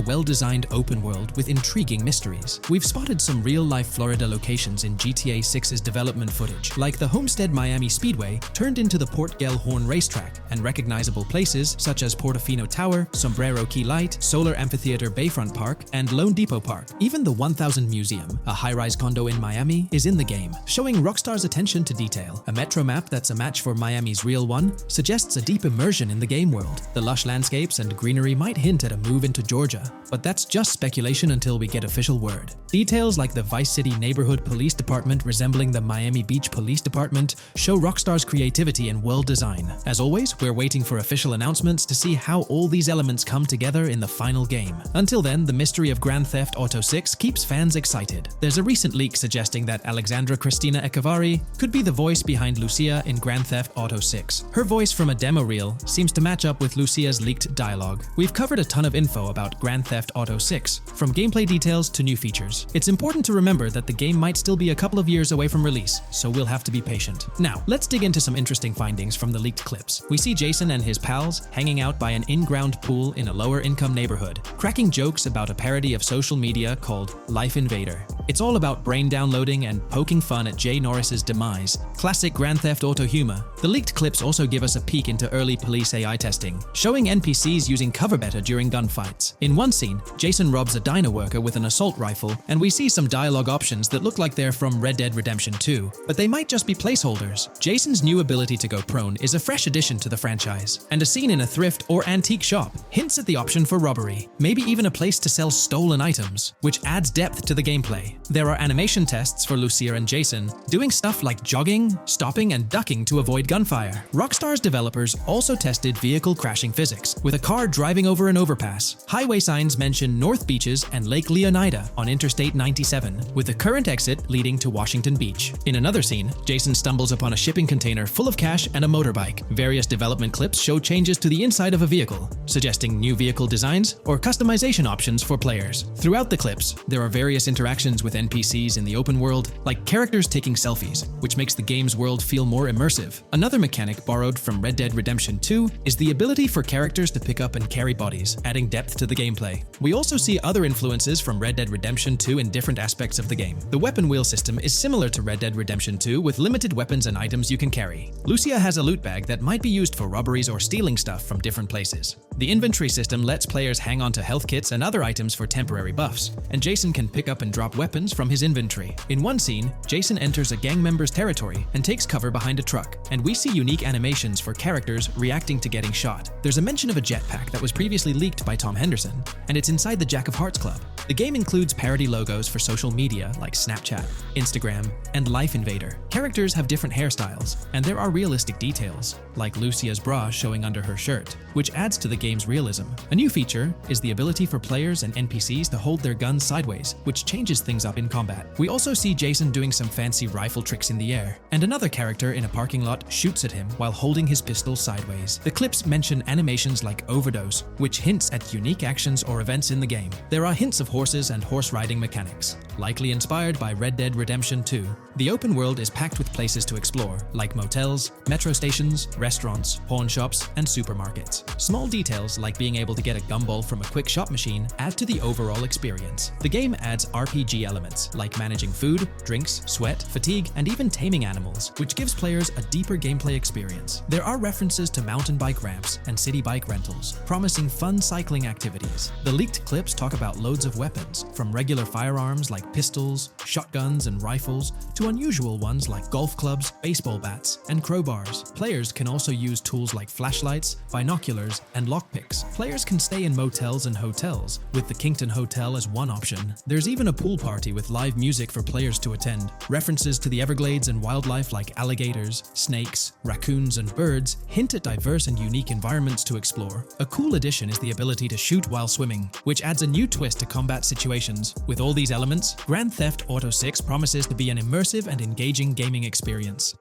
well-designed open world with intriguing mysteries. We've spotted some real-life Florida locations in GTA 6's development footage, like the Homestead Miami Speedway turned into the Port Gellhorn racetrack, and recognizable places such as Portofino Tower, Sombrero Key Light, Solar Amphitheater Bayfront Park, and Lone Depot Park. Even the 1000 Museum, a high-rise condo in Miami, is in the game, showing Rockstar's attention to detail. A metro map that's a match for Miami's real one suggests a deep immersion in the game world. The lush landscapes and greenery might hint at a move into Georgia, but that's just speculation until we get official word. Details like the Vice City Neighborhood Police Department resembling the Miami Beach Police Department show Rockstar's creativity and world design. As always, we're waiting for official announcements to see how all these elements come together in the final game. Until then, the mystery of Grand Theft Auto 6 keeps fans excited. There's a recent leak suggesting that Alexandra Christina Echevarri could be the voice behind Lucia in Grand Theft Auto 6. Her voice from a demo reel seems to match up with Lucia's leaked dialogue. We've covered a ton of info about Grand Theft Auto 6, from gameplay details to new features. It's important to remember that the game might still be a couple of years away from release, so we'll have to be patient. Now, let's dig into some interesting findings from the leaked clips. We see Jason and his pals hanging out by an in-ground pool in a lower-income neighborhood, cracking jokes about a parody of social media called Life Invader. It's all about brain downloading and poking fun at Jay Norris's demise. Classic Grand Theft Auto humor. The leaked clips also give us a peek into early police AI testing, showing NPCs using cover better during gunfights. In one scene, Jason robs a diner worker with an assault rifle, and we see some dialogue options that look like they're from Red Dead Redemption 2, but they might just be placeholders. Jason's new ability to go prone is a fresh addition to the franchise, and a scene in a thrift or antique shop hints at the option for robbery, maybe even a place to sell stolen items, which adds depth to the gameplay. There are animation tests for Lucia and Jason, doing stuff like jogging, stopping, and ducking to avoid gunfire. Rockstar's developers also tested vehicle crashing physics, with a car driving over an overpass. Highway signs mention North Beaches and Lake Leonida on Interstate 97, with the current exit leading to Washington Beach. In another scene, Jason stumbles upon a shipping container full of cash and a motorbike. Various development clips show changes to the inside of a vehicle, suggesting new vehicle designs or customization options for players. Throughout the clips, there are various interactions with NPCs in the open world, like characters taking selfies, which makes the game's world feel more immersive. Another mechanic borrowed from Red Dead Redemption 2 is the ability for characters to pick up and carry bodies, adding depth to the game gameplay. We also see other influences from Red Dead Redemption 2 in different aspects of the game. The weapon wheel system is similar to Red Dead Redemption 2 with limited weapons and items you can carry. Lucia has a loot bag that might be used for robberies or stealing stuff from different places. The inventory system lets players hang on to health kits and other items for temporary buffs, and Jason can pick up and drop weapons from his inventory. In one scene, Jason enters a gang member's territory and takes cover behind a truck, and we see unique animations for characters reacting to getting shot. There's a mention of a jetpack that was previously leaked by Tom Henderson, and it's inside the Jack of Hearts Club. The game includes parody logos for social media like Snapchat, Instagram, and Life Invader. Characters have different hairstyles, and there are realistic details, like Lucia's bra showing under her shirt, which adds to the game's realism. A new feature is the ability for players and NPCs to hold their guns sideways, which changes things up in combat. We also see Jason doing some fancy rifle tricks in the air, and another character in a parking lot shoots at him while holding his pistol sideways. The clips mention animations like Overdose, which hints at unique actions or events in the game. There are hints of horses and horse riding mechanics, likely inspired by Red Dead Redemption 2. The open world is packed with places to explore, like motels, metro stations, restaurants, pawn shops, and supermarkets. Small details like being able to get a gumball from a quick shop machine add to the overall experience. The game adds RPG elements, like managing food, drinks, sweat, fatigue, and even taming animals, which gives players a deeper gameplay experience. There are references to mountain bike ramps and city bike rentals, promising fun cycling activities. The leaked clips talk about loads of weapons, from regular firearms like pistols, shotguns, and rifles, to unusual ones like golf clubs, baseball bats, and crowbars. Players can also use tools like flashlights, binoculars, and lockpicks. Players can stay in motels and hotels, with the Kington Hotel as one option. There's even a pool party with live music for players to attend. References to the Everglades and wildlife like alligators, snakes, raccoons, and birds hint at diverse and unique environments to explore. A cool addition is the ability to shoot while swimming, which adds a new twist to combat situations. With all these elements, Grand Theft Auto 6 promises to be an immersive and engaging gaming experience.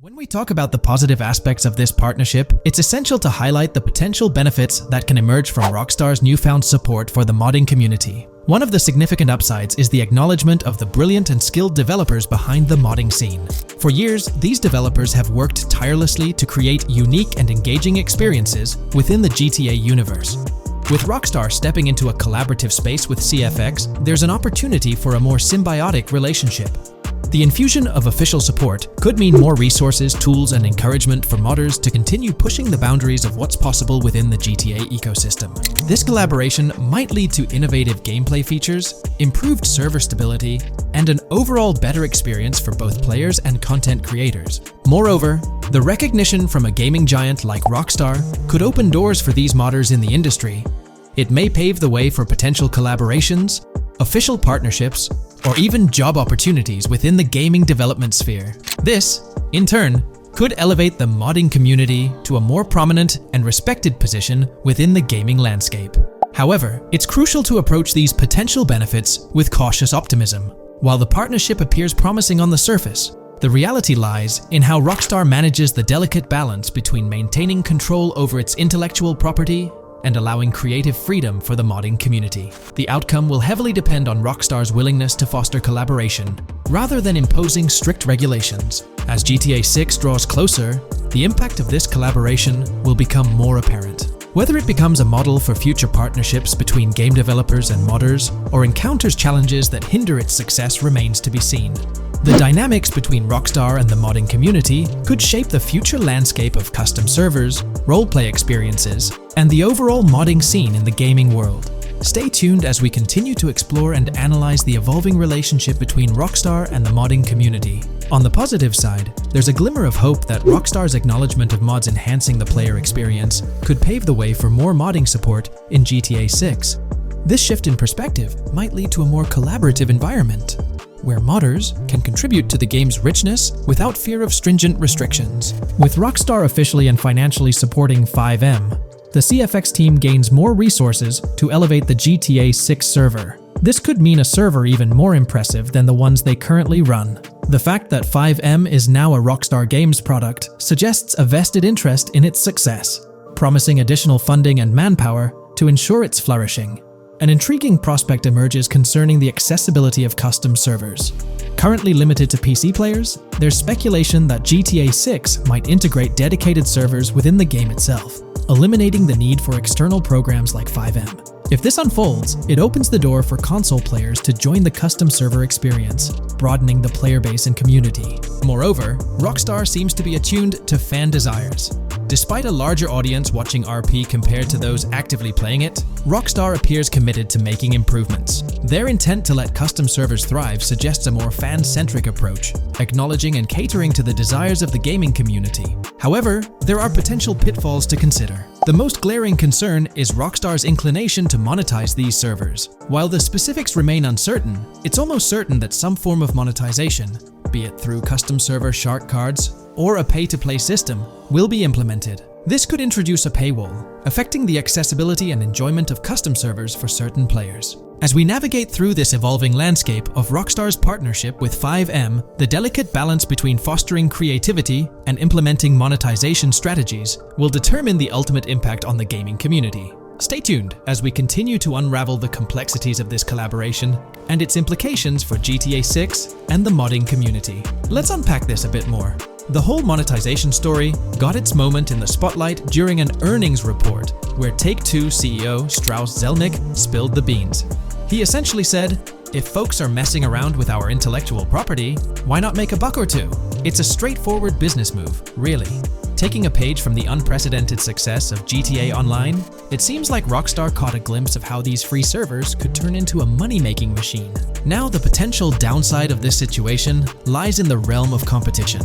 When we talk about the positive aspects of this partnership, it's essential to highlight the potential benefits that can emerge from Rockstar's newfound support for the modding community. One of the significant upsides is the acknowledgement of the brilliant and skilled developers behind the modding scene. For years, these developers have worked tirelessly to create unique and engaging experiences within the GTA universe. With Rockstar stepping into a collaborative space with CFX, there's an opportunity for a more symbiotic relationship. The infusion of official support could mean more resources, tools, and encouragement for modders to continue pushing the boundaries of what's possible within the GTA ecosystem. This collaboration might lead to innovative gameplay features, improved server stability, and an overall better experience for both players and content creators. Moreover, the recognition from a gaming giant like Rockstar could open doors for these modders in the industry. It may pave the way for potential collaborations, official partnerships, or even job opportunities within the gaming development sphere. This, in turn, could elevate the modding community to a more prominent and respected position within the gaming landscape. However, it's crucial to approach these potential benefits with cautious optimism. While the partnership appears promising on the surface, the reality lies in how Rockstar manages the delicate balance between maintaining control over its intellectual property and allowing creative freedom for the modding community. The outcome will heavily depend on Rockstar's willingness to foster collaboration, rather than imposing strict regulations. As GTA 6 draws closer, the impact of this collaboration will become more apparent. Whether it becomes a model for future partnerships between game developers and modders, or encounters challenges that hinder its success remains to be seen. The dynamics between Rockstar and the modding community could shape the future landscape of custom servers, roleplay experiences, and the overall modding scene in the gaming world. Stay tuned as we continue to explore and analyze the evolving relationship between Rockstar and the modding community. On the positive side, there's a glimmer of hope that Rockstar's acknowledgement of mods enhancing the player experience could pave the way for more modding support in GTA 6. This shift in perspective might lead to a more collaborative environment, where modders can contribute to the game's richness without fear of stringent restrictions. With Rockstar officially and financially supporting FiveM, the CFX team gains more resources to elevate the GTA 6 server. This could mean a server even more impressive than the ones they currently run. The fact that FiveM is now a Rockstar Games product suggests a vested interest in its success, promising additional funding and manpower to ensure its flourishing. An intriguing prospect emerges concerning the accessibility of custom servers. Currently limited to PC players, there's speculation that GTA 6 might integrate dedicated servers within the game itself, eliminating the need for external programs like FiveM. If this unfolds, it opens the door for console players to join the custom server experience, broadening the player base and community. Moreover, Rockstar seems to be attuned to fan desires. Despite a larger audience watching RP compared to those actively playing it, Rockstar appears committed to making improvements. Their intent to let custom servers thrive suggests a more fan-centric approach, acknowledging and catering to the desires of the gaming community. However, there are potential pitfalls to consider. The most glaring concern is Rockstar's inclination to monetize these servers. While the specifics remain uncertain, it's almost certain that some form of monetization, be it through custom server shark cards or a pay-to-play system, will be implemented. This could introduce a paywall, affecting the accessibility and enjoyment of custom servers for certain players. As we navigate through this evolving landscape of Rockstar's partnership with 5M, the delicate balance between fostering creativity and implementing monetization strategies will determine the ultimate impact on the gaming community. Stay tuned as we continue to unravel the complexities of this collaboration and its implications for GTA 6 and the modding community. Let's unpack this a bit more. The whole monetization story got its moment in the spotlight during an earnings report where Take-Two CEO Strauss Zelnick spilled the beans. He essentially said, "If folks are messing around with our intellectual property, why not make a buck or two?" It's a straightforward business move, really. Taking a page from the unprecedented success of GTA Online, it seems like Rockstar caught a glimpse of how these free servers could turn into a money-making machine. Now, the potential downside of this situation lies in the realm of competition.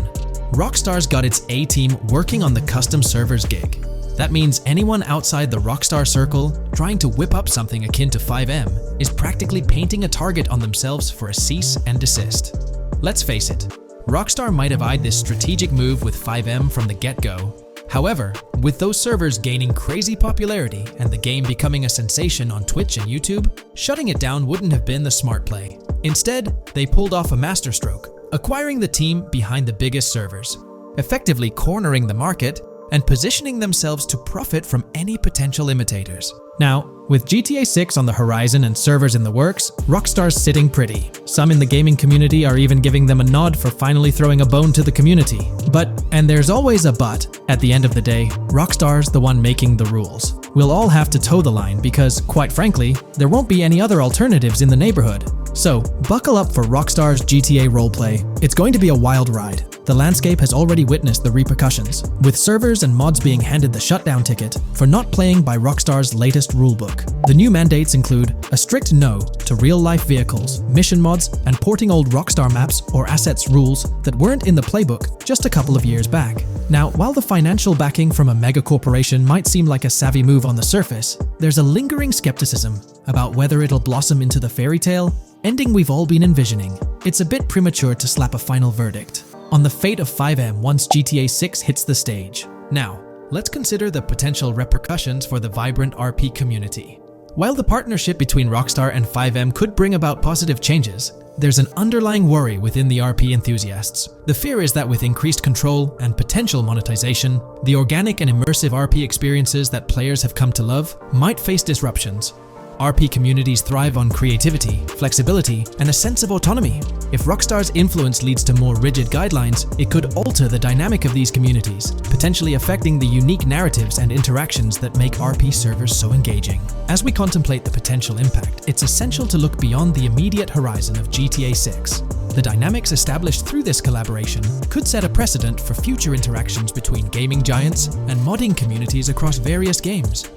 Rockstar's got its A-team working on the custom servers gig. That means anyone outside the Rockstar circle trying to whip up something akin to 5M is practically painting a target on themselves for a cease and desist. Let's face it, Rockstar might have eyed this strategic move with 5M from the get-go. However, with those servers gaining crazy popularity and the game becoming a sensation on Twitch and YouTube, shutting it down wouldn't have been the smart play. Instead, they pulled off a masterstroke, acquiring the team behind the biggest servers, effectively cornering the market and positioning themselves to profit from any potential imitators. Now, with GTA 6 on the horizon and servers in the works, Rockstar's sitting pretty. Some in the gaming community are even giving them a nod for finally throwing a bone to the community. But, and there's always a but, at the end of the day, Rockstar's the one making the rules. We'll all have to toe the line because, quite frankly, there won't be any other alternatives in the neighborhood. So, buckle up for Rockstar's GTA roleplay. It's going to be a wild ride. The landscape has already witnessed the repercussions, with servers and mods being handed the shutdown ticket for not playing by Rockstar's latest rulebook. The new mandates include a strict no to real-life vehicles, mission mods, and porting old Rockstar maps or assets rules that weren't in the playbook just a couple of years back. Now, while the financial backing from a mega corporation might seem like a savvy move on the surface, there's a lingering skepticism about whether it'll blossom into the fairy tale ending we've all been envisioning. It's a bit premature to slap a final verdict on the fate of 5M once GTA 6 hits the stage. Now, let's consider the potential repercussions for the vibrant RP community. While the partnership between Rockstar and 5M could bring about positive changes, there's an underlying worry within the RP enthusiasts. The fear is that with increased control and potential monetization, the organic and immersive RP experiences that players have come to love might face disruptions. RP communities thrive on creativity, flexibility, and a sense of autonomy. If Rockstar's influence leads to more rigid guidelines, it could alter the dynamic of these communities, potentially affecting the unique narratives and interactions that make RP servers so engaging. As we contemplate the potential impact, it's essential to look beyond the immediate horizon of GTA 6. The dynamics established through this collaboration could set a precedent for future interactions between gaming giants and modding communities across various games.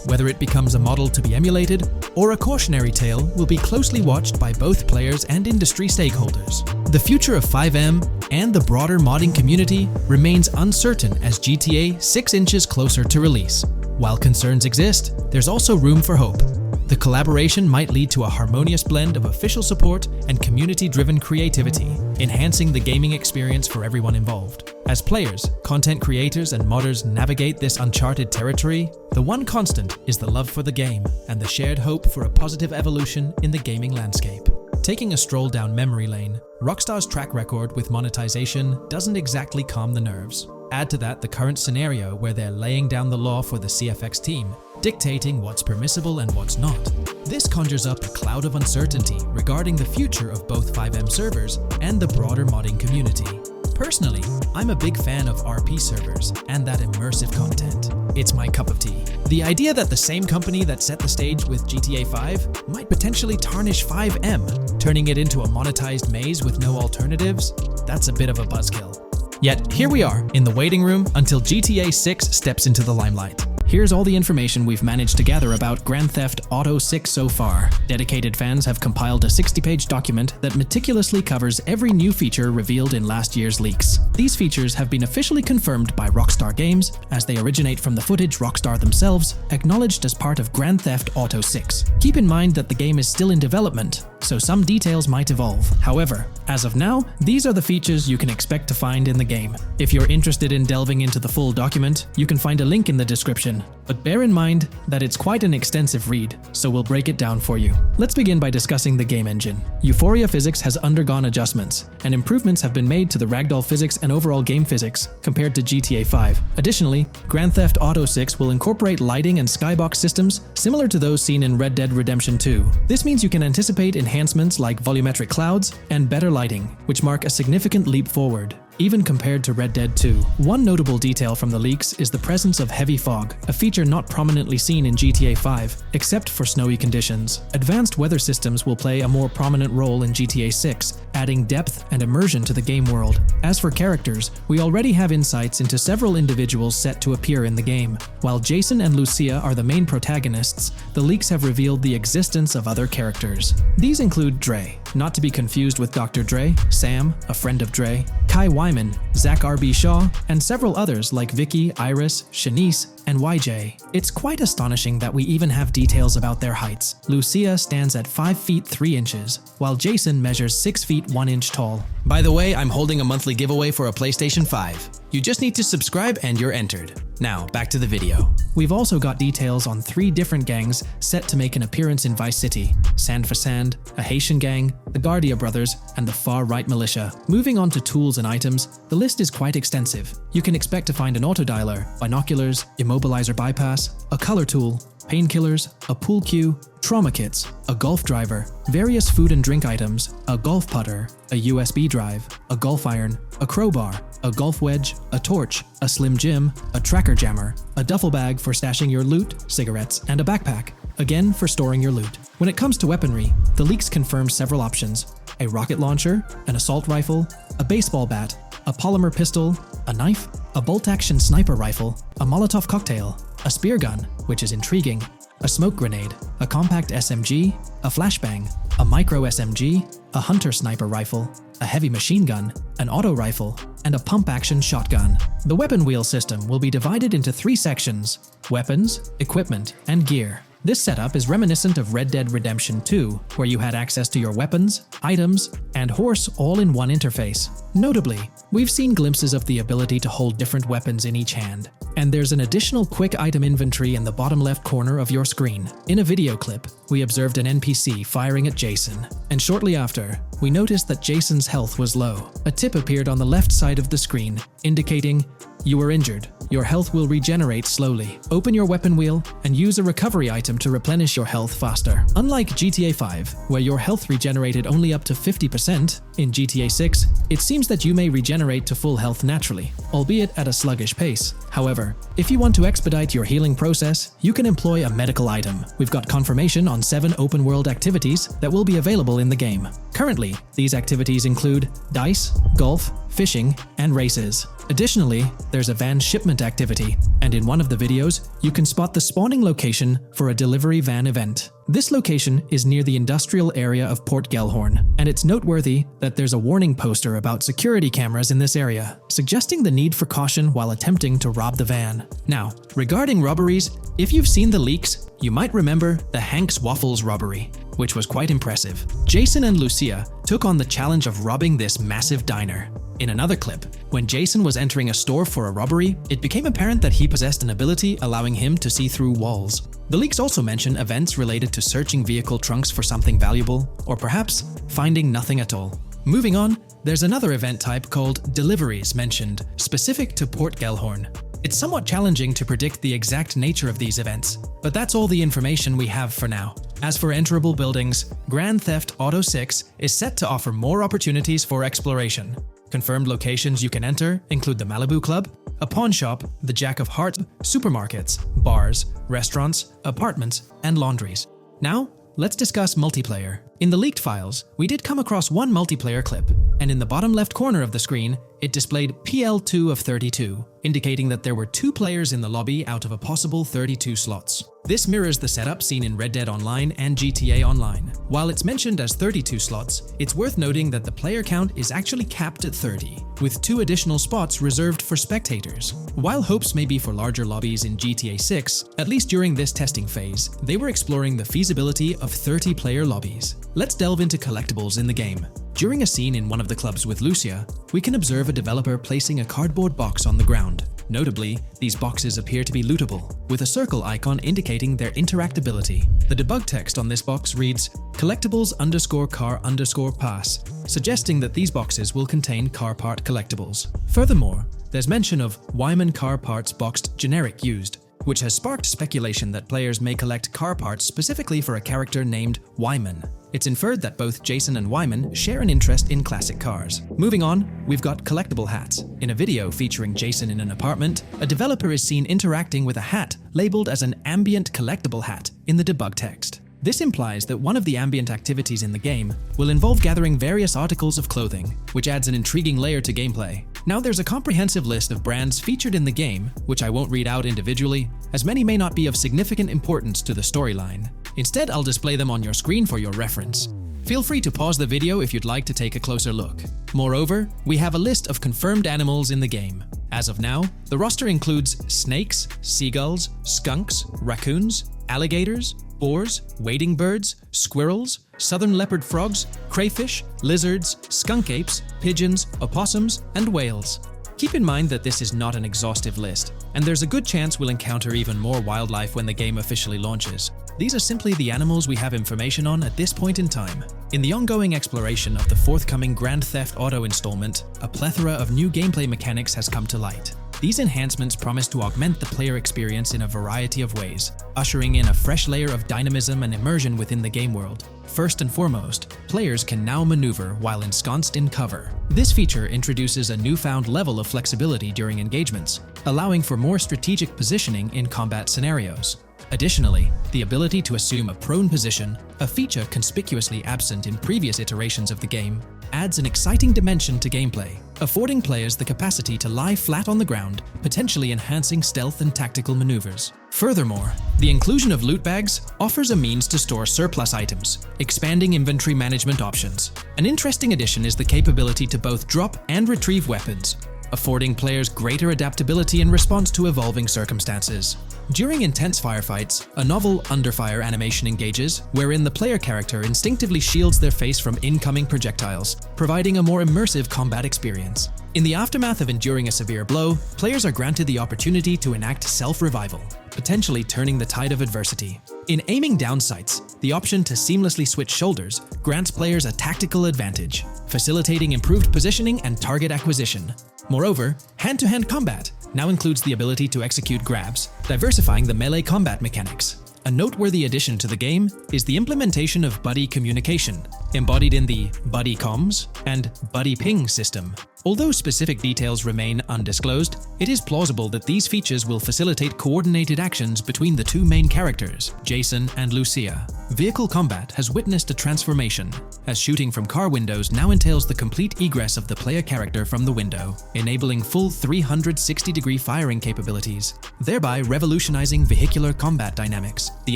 Whether it becomes a model to be emulated or a cautionary tale will be closely watched by both players and industry stakeholders. The future of 5M and the broader modding community remains uncertain as GTA 6 inches closer to release. While concerns exist, there's also room for hope. The collaboration might lead to a harmonious blend of official support and community-driven creativity, enhancing the gaming experience for everyone involved. As players, content creators, and modders navigate this uncharted territory, the one constant is the love for the game and the shared hope for a positive evolution in the gaming landscape. Taking a stroll down memory lane, Rockstar's track record with monetization doesn't exactly calm the nerves. Add to that the current scenario where they're laying down the law for the CFX team, dictating what's permissible and what's not. This conjures up a cloud of uncertainty regarding the future of both 5M servers and the broader modding community. Personally, I'm a big fan of RP servers and that immersive content. It's my cup of tea. The idea that the same company that set the stage with GTA 5 might potentially tarnish 5M, turning it into a monetized maze with no alternatives, that's a bit of a buzzkill. Yet, here we are, in the waiting room until GTA 6 steps into the limelight. Here's all the information we've managed to gather about Grand Theft Auto 6 so far. Dedicated fans have compiled a 60-page document that meticulously covers every new feature revealed in last year's leaks. These features have been officially confirmed by Rockstar Games, as they originate from the footage Rockstar themselves acknowledged as part of Grand Theft Auto 6. Keep in mind that the game is still in development, so some details might evolve. However, as of now, these are the features you can expect to find in the game. If you're interested in delving into the full document, you can find a link in the description. But bear in mind that it's quite an extensive read, so we'll break it down for you. Let's begin by discussing the game engine. Euphoria physics has undergone adjustments, and improvements have been made to the ragdoll physics and overall game physics compared to GTA 5. Additionally, Grand Theft Auto 6 will incorporate lighting and skybox systems similar to those seen in Red Dead Redemption 2. This means you can anticipate enhancements like volumetric clouds and better lighting, which mark a significant leap forward, even compared to Red Dead 2. One notable detail from the leaks is the presence of heavy fog, a feature not prominently seen in GTA 5, except for snowy conditions. Advanced weather systems will play a more prominent role in GTA 6, adding depth and immersion to the game world. As for characters, we already have insights into several individuals set to appear in the game. While Jason and Lucia are the main protagonists, the leaks have revealed the existence of other characters. These include Dre, not to be confused with Dr. Dre, Sam, a friend of Dre, Kai Wyman, Zach R.B. Shaw, and several others like Vicky, Iris, Shanice, and YJ. It's quite astonishing that we even have details about their heights. Lucia stands at 5 feet 3 inches, while Jason measures 6 feet 1 inch tall. By the way, I'm holding a monthly giveaway for a PlayStation 5. You just need to subscribe and you're entered. Now, back to the video. We've also got details on 3 different gangs set to make an appearance in Vice City: Sand for Sand, a Haitian gang, the Guardia Brothers, and the Far-Right Militia. Moving on to tools and items, the list is quite extensive. You can expect to find an autodialer, binoculars, immobilizer bypass, a color tool, painkillers, a pool cue, trauma kits, a golf driver, various food and drink items, a golf putter, a USB drive, a golf iron, a crowbar, a golf wedge, a torch, a Slim Jim, a tracker jammer, a duffel bag for stashing your loot, cigarettes, and a backpack, again for storing your loot. When it comes to weaponry, the leaks confirm several options: a rocket launcher, an assault rifle, a baseball bat, a polymer pistol, a knife, a bolt-action sniper rifle, a Molotov cocktail, a spear gun, which is intriguing, a smoke grenade, a compact SMG, a flashbang, a micro SMG, a hunter sniper rifle, a heavy machine gun, an auto rifle, and a pump-action shotgun. The weapon wheel system will be divided into 3 sections: weapons, equipment, and gear. This setup is reminiscent of Red Dead Redemption 2, where you had access to your weapons, items, and horse all in one interface. Notably, we've seen glimpses of the ability to hold different weapons in each hand, and there's an additional quick item inventory in the bottom left corner of your screen. In a video clip, we observed an NPC firing at Jason, and shortly after, we noticed that Jason's health was low. A tip appeared on the left side of the screen, indicating, "You were injured. Your health will regenerate slowly. Open your weapon wheel and use a recovery item to replenish your health faster." Unlike GTA 5, where your health regenerated only up to 50%, in GTA 6, it seems that you may regenerate to full health naturally, albeit at a sluggish pace. However, if you want to expedite your healing process, you can employ a medical item. We've got confirmation on 7 open-world activities that will be available in the game. Currently, these activities include dice, golf, fishing, and races. Additionally, there's a van shipment activity, and in one of the videos, you can spot the spawning location for a delivery van event. This location is near the industrial area of Port Gellhorn, and it's noteworthy that there's a warning poster about security cameras in this area, suggesting the need for caution while attempting to rob the van. Now, regarding robberies, if you've seen the leaks, you might remember the Hank's Waffles robbery, which was quite impressive. Jason and Lucia took on the challenge of robbing this massive diner. In another clip, when Jason was entering a store for a robbery, it became apparent that he possessed an ability allowing him to see through walls. The leaks also mention events related to searching vehicle trunks for something valuable, or perhaps finding nothing at all. Moving on, there's another event type called deliveries mentioned, specific to Port Gellhorn. It's somewhat challenging to predict the exact nature of these events, but that's all the information we have for now. As for enterable buildings, Grand Theft Auto 6 is set to offer more opportunities for exploration. Confirmed locations you can enter include the Malibu Club, a pawn shop, the Jack of Hearts, supermarkets, bars, restaurants, apartments, and laundries. Now, let's discuss multiplayer. In the leaked files, we did come across one multiplayer clip, and in the bottom left corner of the screen, it displayed PL2 of 32, indicating that there were 2 players in the lobby out of a possible 32 slots. This mirrors the setup seen in Red Dead Online and GTA Online. While it's mentioned as 32 slots, it's worth noting that the player count is actually capped at 30, with 2 additional spots reserved for spectators. While hopes may be for larger lobbies in GTA 6, at least during this testing phase, they were exploring the feasibility of 30-player lobbies. Let's delve into collectibles in the game. During a scene in one of the clubs with Lucia, we can observe a developer placing a cardboard box on the ground. Notably, these boxes appear to be lootable, with a circle icon indicating their interactability. The debug text on this box reads, collectibles_car_pass, suggesting that these boxes will contain car part collectibles. Furthermore, there's mention of Wyman car parts boxed generic used, which has sparked speculation that players may collect car parts specifically for a character named Wyman. It's inferred that both Jason and Wyman share an interest in classic cars. Moving on, we've got collectible hats. In a video featuring Jason in an apartment, a developer is seen interacting with a hat labeled as an ambient collectible hat in the debug text. This implies that one of the ambient activities in the game will involve gathering various articles of clothing, which adds an intriguing layer to gameplay. Now there's a comprehensive list of brands featured in the game, which I won't read out individually, as many may not be of significant importance to the storyline. Instead, I'll display them on your screen for your reference. Feel free to pause the video if you'd like to take a closer look. Moreover, we have a list of confirmed animals in the game. As of now, the roster includes snakes, seagulls, skunks, raccoons, alligators, boars, wading birds, squirrels, southern leopard frogs, crayfish, lizards, skunk apes, pigeons, opossums, and whales. Keep in mind that this is not an exhaustive list, and there's a good chance we'll encounter even more wildlife when the game officially launches. These are simply the animals we have information on at this point in time. In the ongoing exploration of the forthcoming Grand Theft Auto installment, a plethora of new gameplay mechanics has come to light. These enhancements promise to augment the player experience in a variety of ways, ushering in a fresh layer of dynamism and immersion within the game world. First and foremost, players can now maneuver while ensconced in cover. This feature introduces a newfound level of flexibility during engagements, allowing for more strategic positioning in combat scenarios. Additionally, the ability to assume a prone position, a feature conspicuously absent in previous iterations of the game, adds an exciting dimension to gameplay, affording players the capacity to lie flat on the ground, potentially enhancing stealth and tactical maneuvers. Furthermore, the inclusion of loot bags offers a means to store surplus items, expanding inventory management options. An interesting addition is the capability to both drop and retrieve weapons, affording players greater adaptability in response to evolving circumstances. During intense firefights, a novel under-fire animation engages, wherein the player character instinctively shields their face from incoming projectiles, providing a more immersive combat experience. In the aftermath of enduring a severe blow, players are granted the opportunity to enact self-revival, potentially turning the tide of adversity. In aiming down sights, the option to seamlessly switch shoulders grants players a tactical advantage, facilitating improved positioning and target acquisition. Moreover, hand-to-hand combat now includes the ability to execute grabs, diversifying the melee combat mechanics. A noteworthy addition to the game is the implementation of buddy communication, embodied in the Buddy Comms and Buddy Ping system. Although specific details remain undisclosed, it is plausible that these features will facilitate coordinated actions between the two main characters, Jason and Lucia. Vehicle combat has witnessed a transformation, as shooting from car windows now entails the complete egress of the player character from the window, enabling full 360-degree firing capabilities, thereby revolutionizing vehicular combat dynamics. The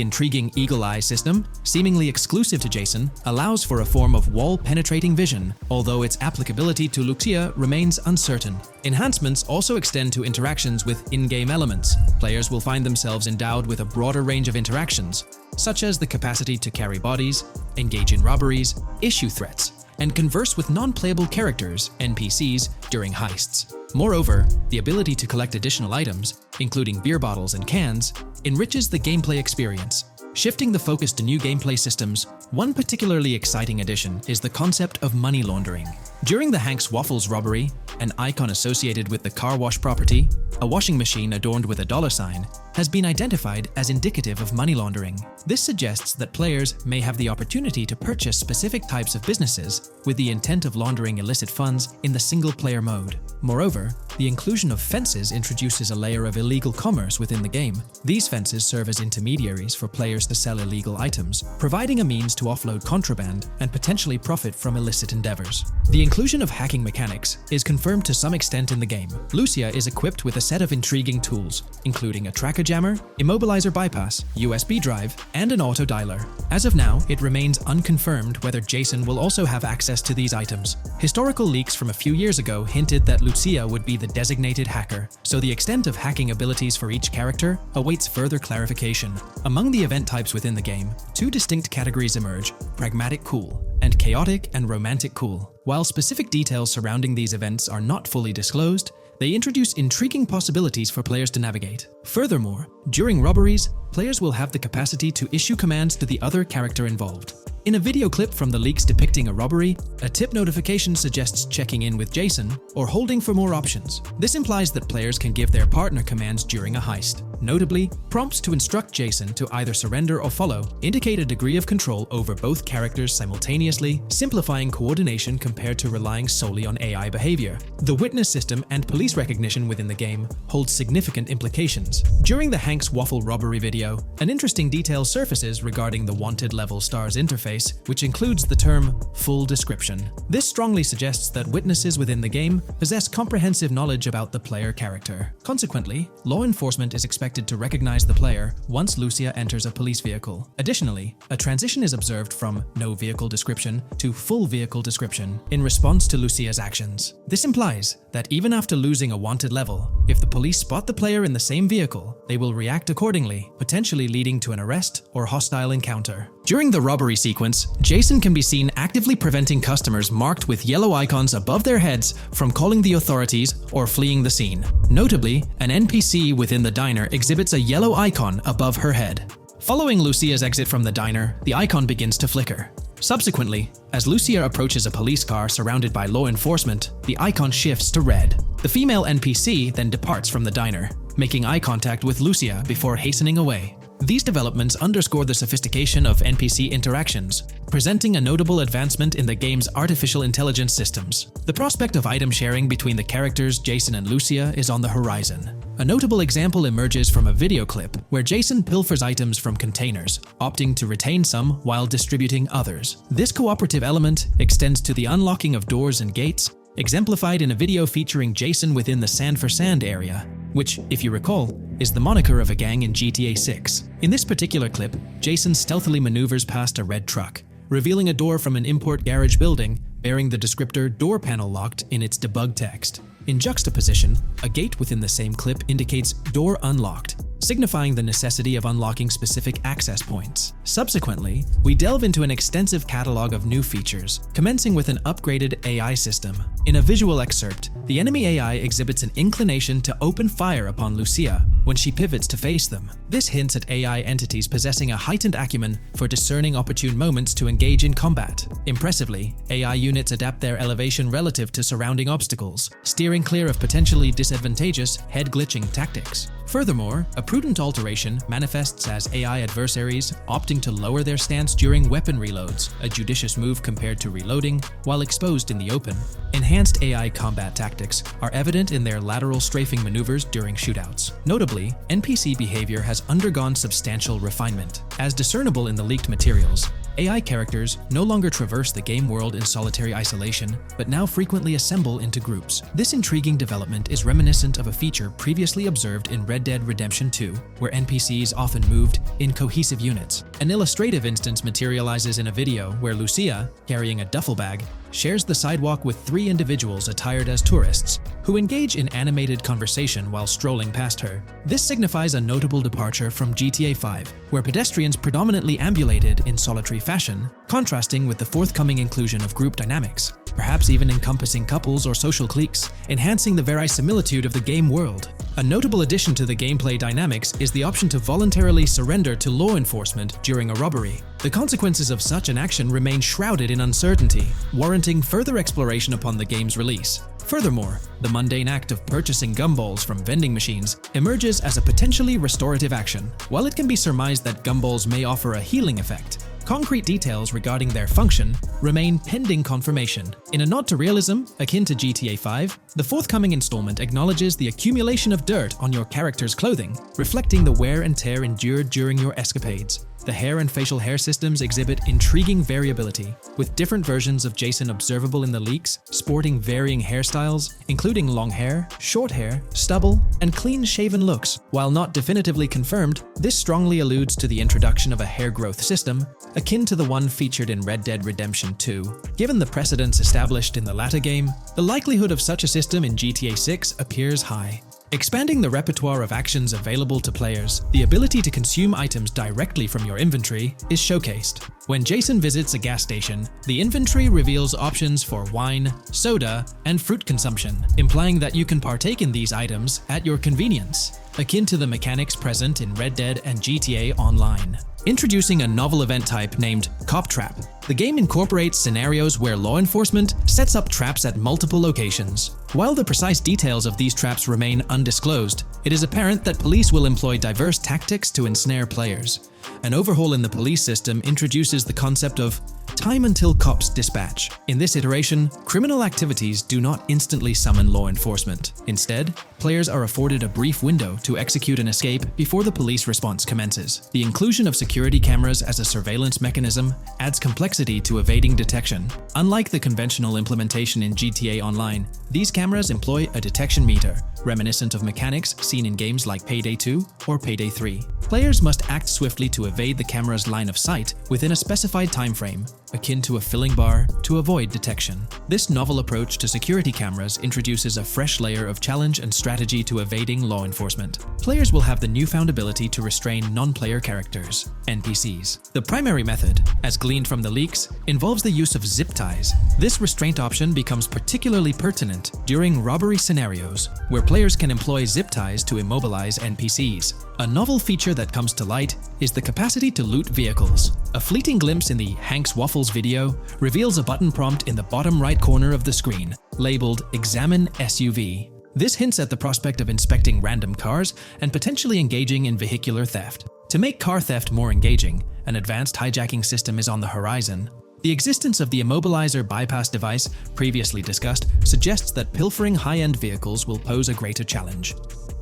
intriguing Eagle Eye system, seemingly exclusive to Jason, allows for a form of wall-penetrating vision, although its applicability to Lucia remains uncertain. Enhancements also extend to interactions with in-game elements. Players will find themselves endowed with a broader range of interactions, such as the capacity to carry bodies, engage in robberies, issue threats, and converse with non-playable characters, NPCs, during heists. Moreover, the ability to collect additional items, including beer bottles and cans, enriches the gameplay experience. Shifting the focus to new gameplay systems, one particularly exciting addition is the concept of money laundering. During the Hank's Waffles robbery, an icon associated with the car wash property, a washing machine adorned with a $sign, has been identified as indicative of money laundering. This suggests that players may have the opportunity to purchase specific types of businesses with the intent of laundering illicit funds in the single-player mode. Moreover, the inclusion of fences introduces a layer of illegal commerce within the game. These fences serve as intermediaries for players to sell illegal items, providing a means to offload contraband and potentially profit from illicit endeavors. The inclusion of hacking mechanics is confirmed to some extent in the game. Lucia is equipped with a set of intriguing tools, including a tracker jammer, immobilizer bypass, USB drive, and an auto dialer. As of now, it remains unconfirmed whether Jason will also have access to these items. Historical leaks from a few years ago hinted that Lucia would be the designated hacker, so the extent of hacking abilities for each character awaits further clarification. Among the event types within the game, two distinct categories emerge: pragmatic cool and chaotic and romantic cool. While specific details surrounding these events are not fully disclosed, they introduce intriguing possibilities for players to navigate. Furthermore, during robberies, players will have the capacity to issue commands to the other character involved. In a video clip from the leaks depicting a robbery, a tip notification suggests checking in with Jason or holding for more options. This implies that players can give their partner commands during a heist. Notably, prompts to instruct Jason to either surrender or follow indicate a degree of control over both characters simultaneously, simplifying coordination compared to relying solely on AI behavior. The witness system and police recognition within the game hold significant implications. During the Hank's Waffle robbery video, an interesting detail surfaces regarding the wanted level stars interface, which includes the term full description. This strongly suggests that witnesses within the game possess comprehensive knowledge about the player character. Consequently, law enforcement is expected to recognize the player once Lucia enters a police vehicle. Additionally, a transition is observed from no vehicle description to full vehicle description in response to Lucia's actions. This implies that even after losing a wanted level, if the police spot the player in the same vehicle, they will react accordingly, potentially leading to an arrest or hostile encounter. During the robbery sequence, Jason can be seen actively preventing customers marked with yellow icons above their heads from calling the authorities or fleeing the scene. Notably, an NPC within the diner exhibits a yellow icon above her head. Following Lucia's exit from the diner, the icon begins to flicker. Subsequently, as Lucia approaches a police car surrounded by law enforcement, the icon shifts to red. The female NPC then departs from the diner, making eye contact with Lucia before hastening away. These developments underscore the sophistication of NPC interactions, presenting a notable advancement in the game's artificial intelligence systems. The prospect of item sharing between the characters Jason and Lucia is on the horizon. A notable example emerges from a video clip where Jason pilfers items from containers, opting to retain some while distributing others. This cooperative element extends to the unlocking of doors and gates, exemplified in a video featuring Jason within the Sand for Sand area, which, if you recall, is the moniker of a gang in GTA 6. In this particular clip, Jason stealthily maneuvers past a red truck, revealing a door from an import garage building bearing the descriptor "door panel locked" in its debug text. In juxtaposition, a gate within the same clip indicates "door unlocked," signifying the necessity of unlocking specific access points. Subsequently, we delve into an extensive catalog of new features, commencing with an upgraded AI system. In a visual excerpt, the enemy AI exhibits an inclination to open fire upon Lucia when she pivots to face them. This hints at AI entities possessing a heightened acumen for discerning opportune moments to engage in combat. Impressively, AI units adapt their elevation relative to surrounding obstacles, steering clear of potentially disadvantageous head-glitching tactics. Furthermore, a prudent alteration manifests as AI adversaries opting to lower their stance during weapon reloads, a judicious move compared to reloading while exposed in the open. Enhanced AI combat tactics are evident in their lateral strafing maneuvers during shootouts. Notably, NPC behavior has undergone substantial refinement. As discernible in the leaked materials, AI characters no longer traverse the game world in solitary isolation, but now frequently assemble into groups. This intriguing development is reminiscent of a feature previously observed in Red Dead Redemption 2, where NPCs often moved in cohesive units. An illustrative instance materializes in a video where Lucia, carrying a duffel bag, shares the sidewalk with three individuals attired as tourists, who engage in animated conversation while strolling past her. This signifies a notable departure from GTA 5, where pedestrians predominantly ambulated in solitary fashion, contrasting with the forthcoming inclusion of group dynamics. perhaps even encompassing couples or social cliques, enhancing the verisimilitude of the game world. A notable addition to the gameplay dynamics is the option to voluntarily surrender to law enforcement during a robbery. The consequences of such an action remain shrouded in uncertainty, warranting further exploration upon the game's release. Furthermore, the mundane act of purchasing gumballs from vending machines emerges as a potentially restorative action. While it can be surmised that gumballs may offer a healing effect, concrete details regarding their function remain pending confirmation. In a nod to realism, akin to GTA 5, the forthcoming installment acknowledges the accumulation of dirt on your character's clothing, reflecting the wear and tear endured during your escapades. The hair and facial hair systems exhibit intriguing variability, with different versions of Jason observable in the leaks, sporting varying hairstyles, including long hair, short hair, stubble, and clean-shaven looks. While not definitively confirmed, this strongly alludes to the introduction of a hair growth system, akin to the one featured in Red Dead Redemption 2. Given the precedents established in the latter game, the likelihood of such a system in GTA 6 appears high. Expanding the repertoire of actions available to players, the ability to consume items directly from your inventory is showcased. When Jason visits a gas station, the inventory reveals options for wine, soda, and fruit consumption, implying that you can partake in these items at your convenience, akin to the mechanics present in Red Dead and GTA Online. Introducing a novel event type named Cop Trap, the game incorporates scenarios where law enforcement sets up traps at multiple locations. While the precise details of these traps remain undisclosed, it is apparent that police will employ diverse tactics to ensnare players. An overhaul in the police system introduces the concept of time until cops dispatch. In this iteration, criminal activities do not instantly summon law enforcement. Instead, players are afforded a brief window to execute an escape before the police response commences. The inclusion of security cameras as a surveillance mechanism adds complexity to evading detection. Unlike the conventional implementation in GTA Online, these cameras employ a detection meter, reminiscent of mechanics seen in games like Payday 2 or Payday 3. Players must act swiftly to evade the camera's line of sight within a specified time frame, akin to a filling bar, to avoid detection. This novel approach to security cameras introduces a fresh layer of challenge and strategy to evading law enforcement. Players will have the newfound ability to restrain non-player characters, NPCs. The primary method, as gleaned from the leaks, involves the use of zip ties. This restraint option becomes particularly pertinent during robbery scenarios, where players can employ zip ties to immobilize NPCs. A novel feature that comes to light is the capacity to loot vehicles. A fleeting glimpse in the Hank's Waffles video reveals a button prompt in the bottom right corner of the screen, labeled Examine SUV. This hints at the prospect of inspecting random cars and potentially engaging in vehicular theft. To make car theft more engaging, an advanced hijacking system is on the horizon. The existence of the immobilizer bypass device, previously discussed, suggests that pilfering high-end vehicles will pose a greater challenge.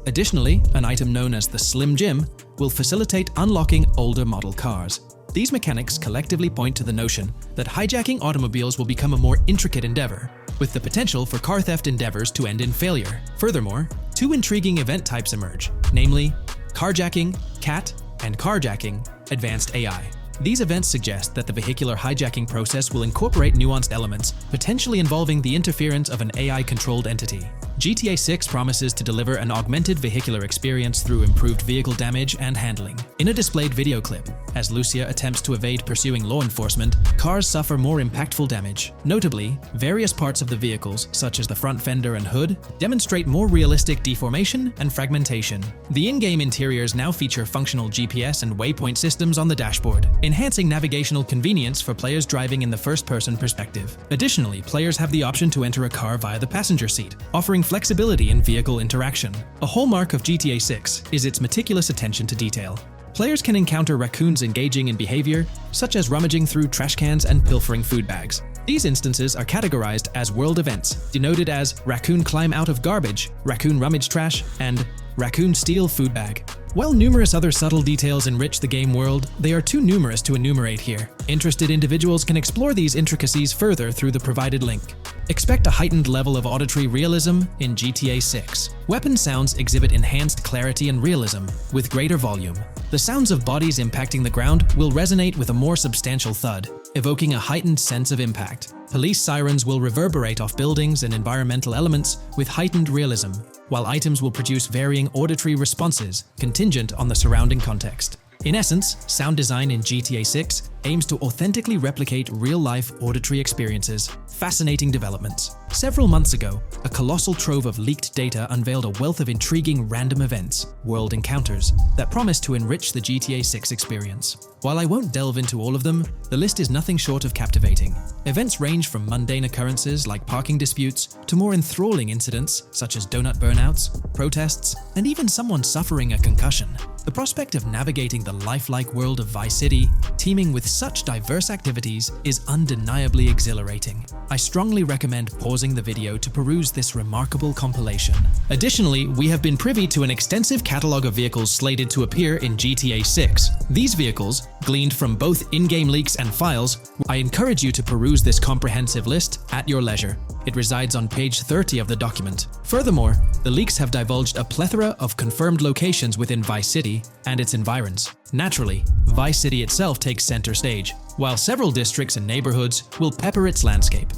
Additionally, an item known as the Slim Jim will facilitate unlocking older model cars. These mechanics collectively point to the notion that hijacking automobiles will become a more intricate endeavor, with the potential for car theft endeavors to end in failure. Furthermore, two intriguing event types emerge, namely carjacking, CAT, and carjacking, advanced AI. These events suggest that the vehicular hijacking process will incorporate nuanced elements, potentially involving the interference of an AI-controlled entity. GTA 6 promises to deliver an augmented vehicular experience through improved vehicle damage and handling. In a displayed video clip, as Lucia attempts to evade pursuing law enforcement, cars suffer more impactful damage. Notably, various parts of the vehicles, such as the front fender and hood, demonstrate more realistic deformation and fragmentation. The in-game interiors now feature functional GPS and waypoint systems on the dashboard, enhancing navigational convenience for players driving in the first-person perspective. Additionally, players have the option to enter a car via the passenger seat, offering flexibility in vehicle interaction. A hallmark of GTA 6 is its meticulous attention to detail. Players can encounter raccoons engaging in behavior, such as rummaging through trash cans and pilfering food bags. These instances are categorized as world events, denoted as raccoon climb out of garbage, raccoon rummage trash, and raccoon steal food bag. While numerous other subtle details enrich the game world, they are too numerous to enumerate here. Interested individuals can explore these intricacies further through the provided link. Expect a heightened level of auditory realism in GTA 6. Weapon sounds exhibit enhanced clarity and realism, with greater volume. The sounds of bodies impacting the ground will resonate with a more substantial thud, evoking a heightened sense of impact. Police sirens will reverberate off buildings and environmental elements with heightened realism, while items will produce varying auditory responses contingent on the surrounding context. In essence, sound design in GTA 6 aims to authentically replicate real-life auditory experiences. Fascinating developments. Several months ago, a colossal trove of leaked data unveiled a wealth of intriguing random events, world encounters, that promise to enrich the GTA 6 experience. While I won't delve into all of them, the list is nothing short of captivating. Events range from mundane occurrences like parking disputes to more enthralling incidents such as donut burnouts, protests, and even someone suffering a concussion. The prospect of navigating the lifelike world of Vice City, teeming with such diverse activities, is undeniably exhilarating. I strongly recommend pausing the video to peruse this remarkable compilation. Additionally, we have been privy to an extensive catalog of vehicles slated to appear in GTA 6. These vehicles, gleaned from both in-game leaks and files, I encourage you to peruse this comprehensive list at your leisure. It resides on page 30 of the document. Furthermore, the leaks have divulged a plethora of confirmed locations within Vice City and its environs. Naturally, Vice City itself takes center stage, while several districts and neighborhoods will pepper its landscape.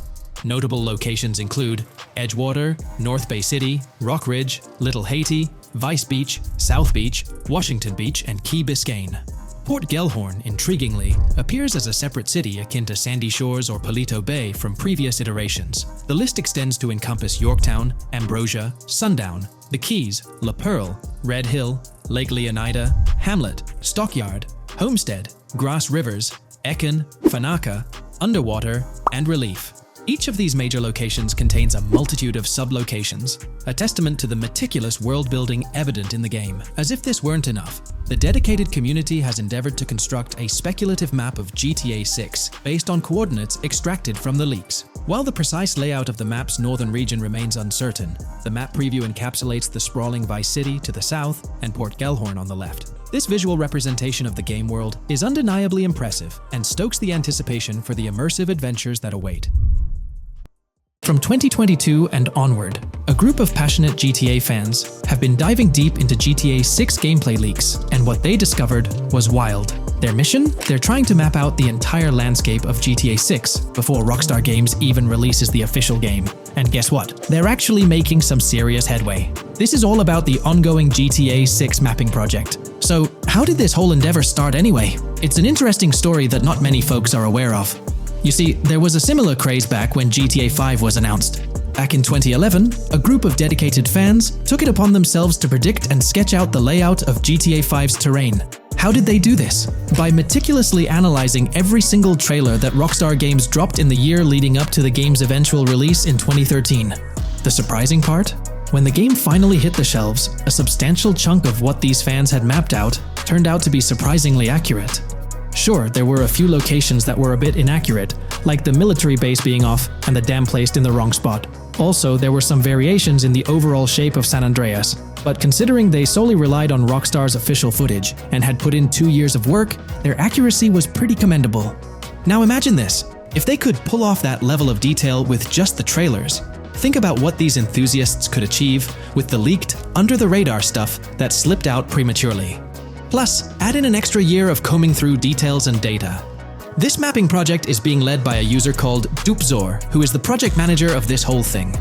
Notable locations include Edgewater, North Bay City, Rock Ridge, Little Haiti, Vice Beach, South Beach, Washington Beach, and Key Biscayne. Port Gellhorn, intriguingly, appears as a separate city akin to Sandy Shores or Palito Bay from previous iterations. The list extends to encompass Yorktown, Ambrosia, Sundown, the Keys, La Pearl, Red Hill, Lake Leonida, Hamlet, Stockyard, Homestead, Grass Rivers, Ekin, Fanaka, Underwater, and Relief. Each of these major locations contains a multitude of sub-locations, a testament to the meticulous world-building evident in the game. As if this weren't enough, the dedicated community has endeavored to construct a speculative map of GTA 6 based on coordinates extracted from the leaks. While the precise layout of the map's northern region remains uncertain, the map preview encapsulates the sprawling Vice City to the south and Port Gellhorn on the left. This visual representation of the game world is undeniably impressive and stokes the anticipation for the immersive adventures that await. From 2022 and onward, a group of passionate GTA fans have been diving deep into GTA 6 gameplay leaks, and what they discovered was wild. Their mission? They're trying to map out the entire landscape of GTA 6 before Rockstar Games even releases the official game. And guess what? They're actually making some serious headway. This is all about the ongoing GTA 6 mapping project. So, how did this whole endeavor start anyway? It's an interesting story that not many folks are aware of. You see, there was a similar craze back when GTA 5 was announced. Back in 2011, a group of dedicated fans took it upon themselves to predict and sketch out the layout of GTA 5's terrain. How did they do this? By meticulously analyzing every single trailer that Rockstar Games dropped in the year leading up to the game's eventual release in 2013. The surprising part? When the game finally hit the shelves, a substantial chunk of what these fans had mapped out turned out to be surprisingly accurate. Sure, there were a few locations that were a bit inaccurate, like the military base being off and the dam placed in the wrong spot. Also, there were some variations in the overall shape of San Andreas, but considering they solely relied on Rockstar's official footage and had put in 2 years of work, their accuracy was pretty commendable. Now imagine this, if they could pull off that level of detail with just the trailers, think about what these enthusiasts could achieve with the leaked, under-the-radar stuff that slipped out prematurely. Plus, add in an extra year of combing through details and data. This mapping project is being led by a user called Dupzor, who is the project manager of this whole thing.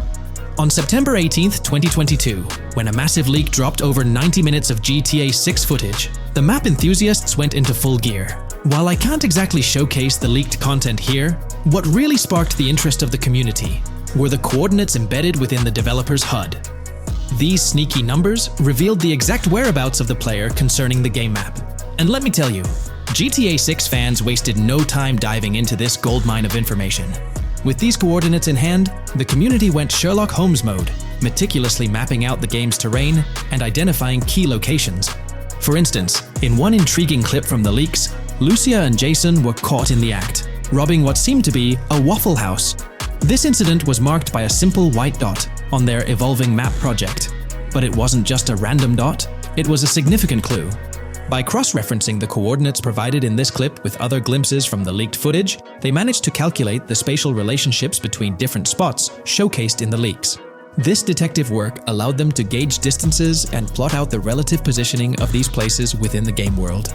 On September 18th, 2022, when a massive leak dropped over 90 minutes of GTA 6 footage, the map enthusiasts went into full gear. While I can't exactly showcase the leaked content here, what really sparked the interest of the community were the coordinates embedded within the developer's HUD. These sneaky numbers revealed the exact whereabouts of the player concerning the game map. And let me tell you, GTA 6 fans wasted no time diving into this goldmine of information. With these coordinates in hand, the community went Sherlock Holmes mode, meticulously mapping out the game's terrain and identifying key locations. For instance, in one intriguing clip from the leaks, Lucia and Jason were caught in the act, robbing what seemed to be a Waffle House. This incident was marked by a simple white dot on their evolving map project. But it wasn't just a random dot, it was a significant clue. By cross-referencing the coordinates provided in this clip with other glimpses from the leaked footage, they managed to calculate the spatial relationships between different spots showcased in the leaks. This detective work allowed them to gauge distances and plot out the relative positioning of these places within the game world.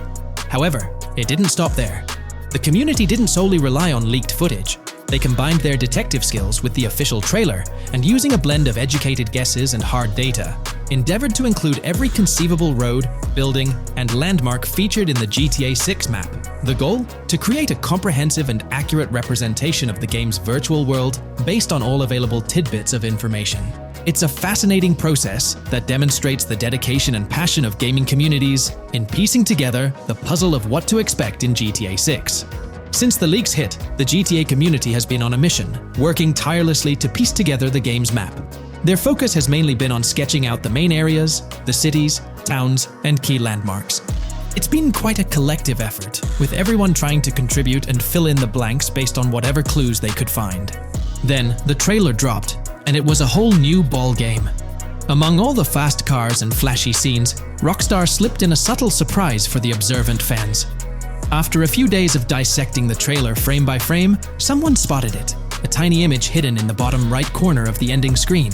However, it didn't stop there. The community didn't solely rely on leaked footage. They combined their detective skills with the official trailer, and using a blend of educated guesses and hard data, endeavored to include every conceivable road, building, and landmark featured in the GTA 6 map. The goal? To create a comprehensive and accurate representation of the game's virtual world based on all available tidbits of information. It's a fascinating process that demonstrates the dedication and passion of gaming communities in piecing together the puzzle of what to expect in GTA 6. Since the leaks hit, the GTA community has been on a mission, working tirelessly to piece together the game's map. Their focus has mainly been on sketching out the main areas, the cities, towns, and key landmarks. It's been quite a collective effort, with everyone trying to contribute and fill in the blanks based on whatever clues they could find. Then, the trailer dropped, and it was a whole new ball game. Among all the fast cars and flashy scenes, Rockstar slipped in a subtle surprise for the observant fans. After a few days of dissecting the trailer frame by frame, someone spotted it, a tiny image hidden in the bottom right corner of the ending screen.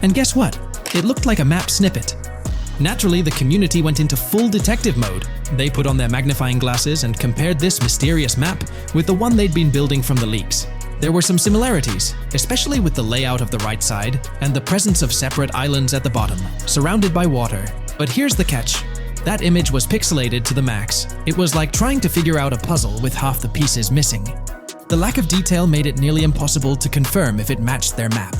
And guess what? It looked like a map snippet. Naturally, the community went into full detective mode. They put on their magnifying glasses and compared this mysterious map with the one they'd been building from the leaks. There were some similarities, especially with the layout of the right side and the presence of separate islands at the bottom, surrounded by water. But here's the catch. That image was pixelated to the max. It was like trying to figure out a puzzle with half the pieces missing. The lack of detail made it nearly impossible to confirm if it matched their map.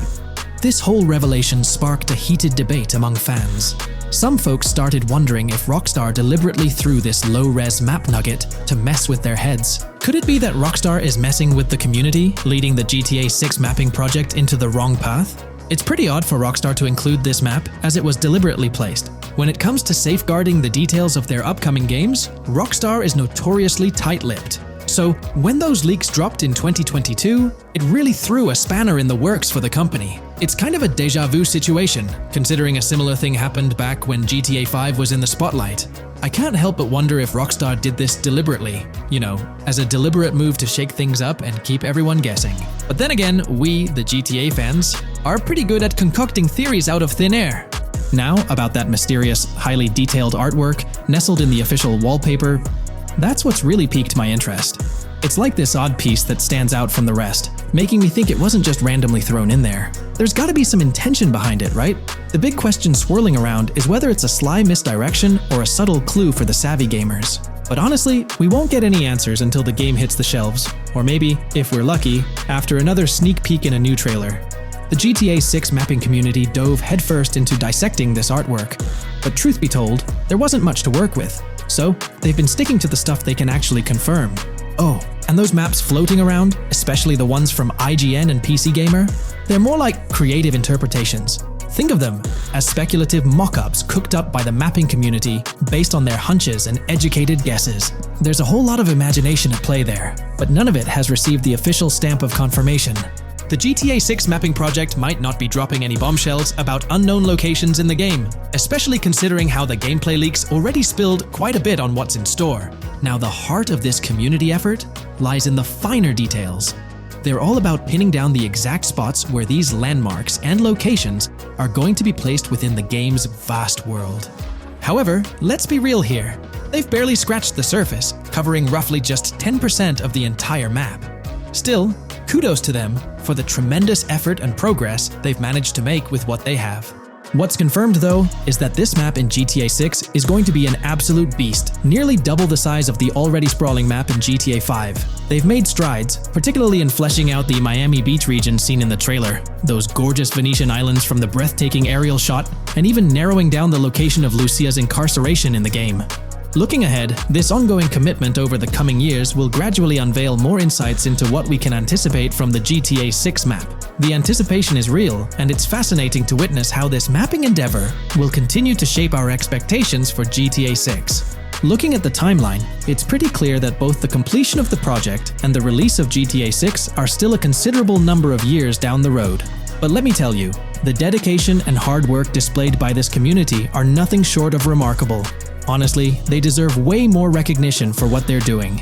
This whole revelation sparked a heated debate among fans. Some folks started wondering if Rockstar deliberately threw this low-res map nugget to mess with their heads. Could it be that Rockstar is messing with the community, leading the GTA 6 mapping project into the wrong path? It's pretty odd for Rockstar to include this map, as it was deliberately placed. When it comes to safeguarding the details of their upcoming games, Rockstar is notoriously tight-lipped. So, when those leaks dropped in 2022, it really threw a spanner in the works for the company. It's kind of a déjà vu situation, considering a similar thing happened back when GTA 5 was in the spotlight. I can't help but wonder if Rockstar did this deliberately, as a deliberate move to shake things up and keep everyone guessing. But then again, we, the GTA fans, are pretty good at concocting theories out of thin air. Now, about that mysterious, highly detailed artwork nestled in the official wallpaper, that's what's really piqued my interest. It's like this odd piece that stands out from the rest, making me think it wasn't just randomly thrown in there. There's gotta be some intention behind it, right? The big question swirling around is whether it's a sly misdirection or a subtle clue for the savvy gamers. But honestly, we won't get any answers until the game hits the shelves, or maybe, if we're lucky, after another sneak peek in a new trailer. The GTA 6 mapping community dove headfirst into dissecting this artwork, but truth be told, there wasn't much to work with. So, they've been sticking to the stuff they can actually confirm. Oh, and those maps floating around, especially the ones from IGN and PC Gamer, they're more like creative interpretations. Think of them as speculative mock-ups cooked up by the mapping community based on their hunches and educated guesses. There's a whole lot of imagination at play there, but none of it has received the official stamp of confirmation. The GTA 6 mapping project might not be dropping any bombshells about unknown locations in the game, especially considering how the gameplay leaks already spilled quite a bit on what's in store. Now, the heart of this community effort lies in the finer details. They're all about pinning down the exact spots where these landmarks and locations are going to be placed within the game's vast world. However, let's be real here. They've barely scratched the surface, covering roughly just 10% of the entire map. Still, kudos to them for the tremendous effort and progress they've managed to make with what they have. What's confirmed, though, is that this map in GTA 6 is going to be an absolute beast, nearly double the size of the already sprawling map in GTA 5. They've made strides, particularly in fleshing out the Miami Beach region seen in the trailer, those gorgeous Venetian islands from the breathtaking aerial shot, and even narrowing down the location of Lucia's incarceration in the game. Looking ahead, this ongoing commitment over the coming years will gradually unveil more insights into what we can anticipate from the GTA 6 map. The anticipation is real, and it's fascinating to witness how this mapping endeavor will continue to shape our expectations for GTA 6. Looking at the timeline, it's pretty clear that both the completion of the project and the release of GTA 6 are still a considerable number of years down the road. But let me tell you, the dedication and hard work displayed by this community are nothing short of remarkable. Honestly, they deserve way more recognition for what they're doing.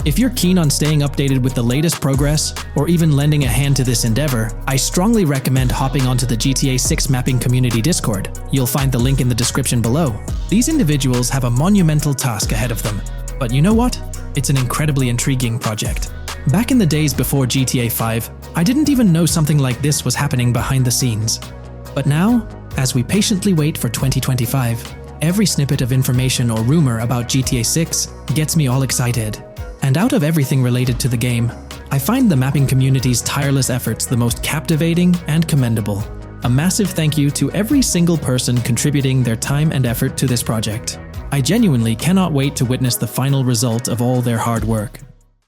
If you're keen on staying updated with the latest progress, or even lending a hand to this endeavor, I strongly recommend hopping onto the GTA 6 mapping community Discord. You'll find the link in the description below. These individuals have a monumental task ahead of them. But you know what? It's an incredibly intriguing project. Back in the days before GTA 5, I didn't even know something like this was happening behind the scenes. But now, As we patiently wait for 2025, every snippet of information or rumor about GTA 6 gets me all excited. And out of everything related to the game, I find the mapping community's tireless efforts the most captivating and commendable. A massive thank you to every single person contributing their time and effort to this project. I genuinely cannot wait to witness the final result of all their hard work.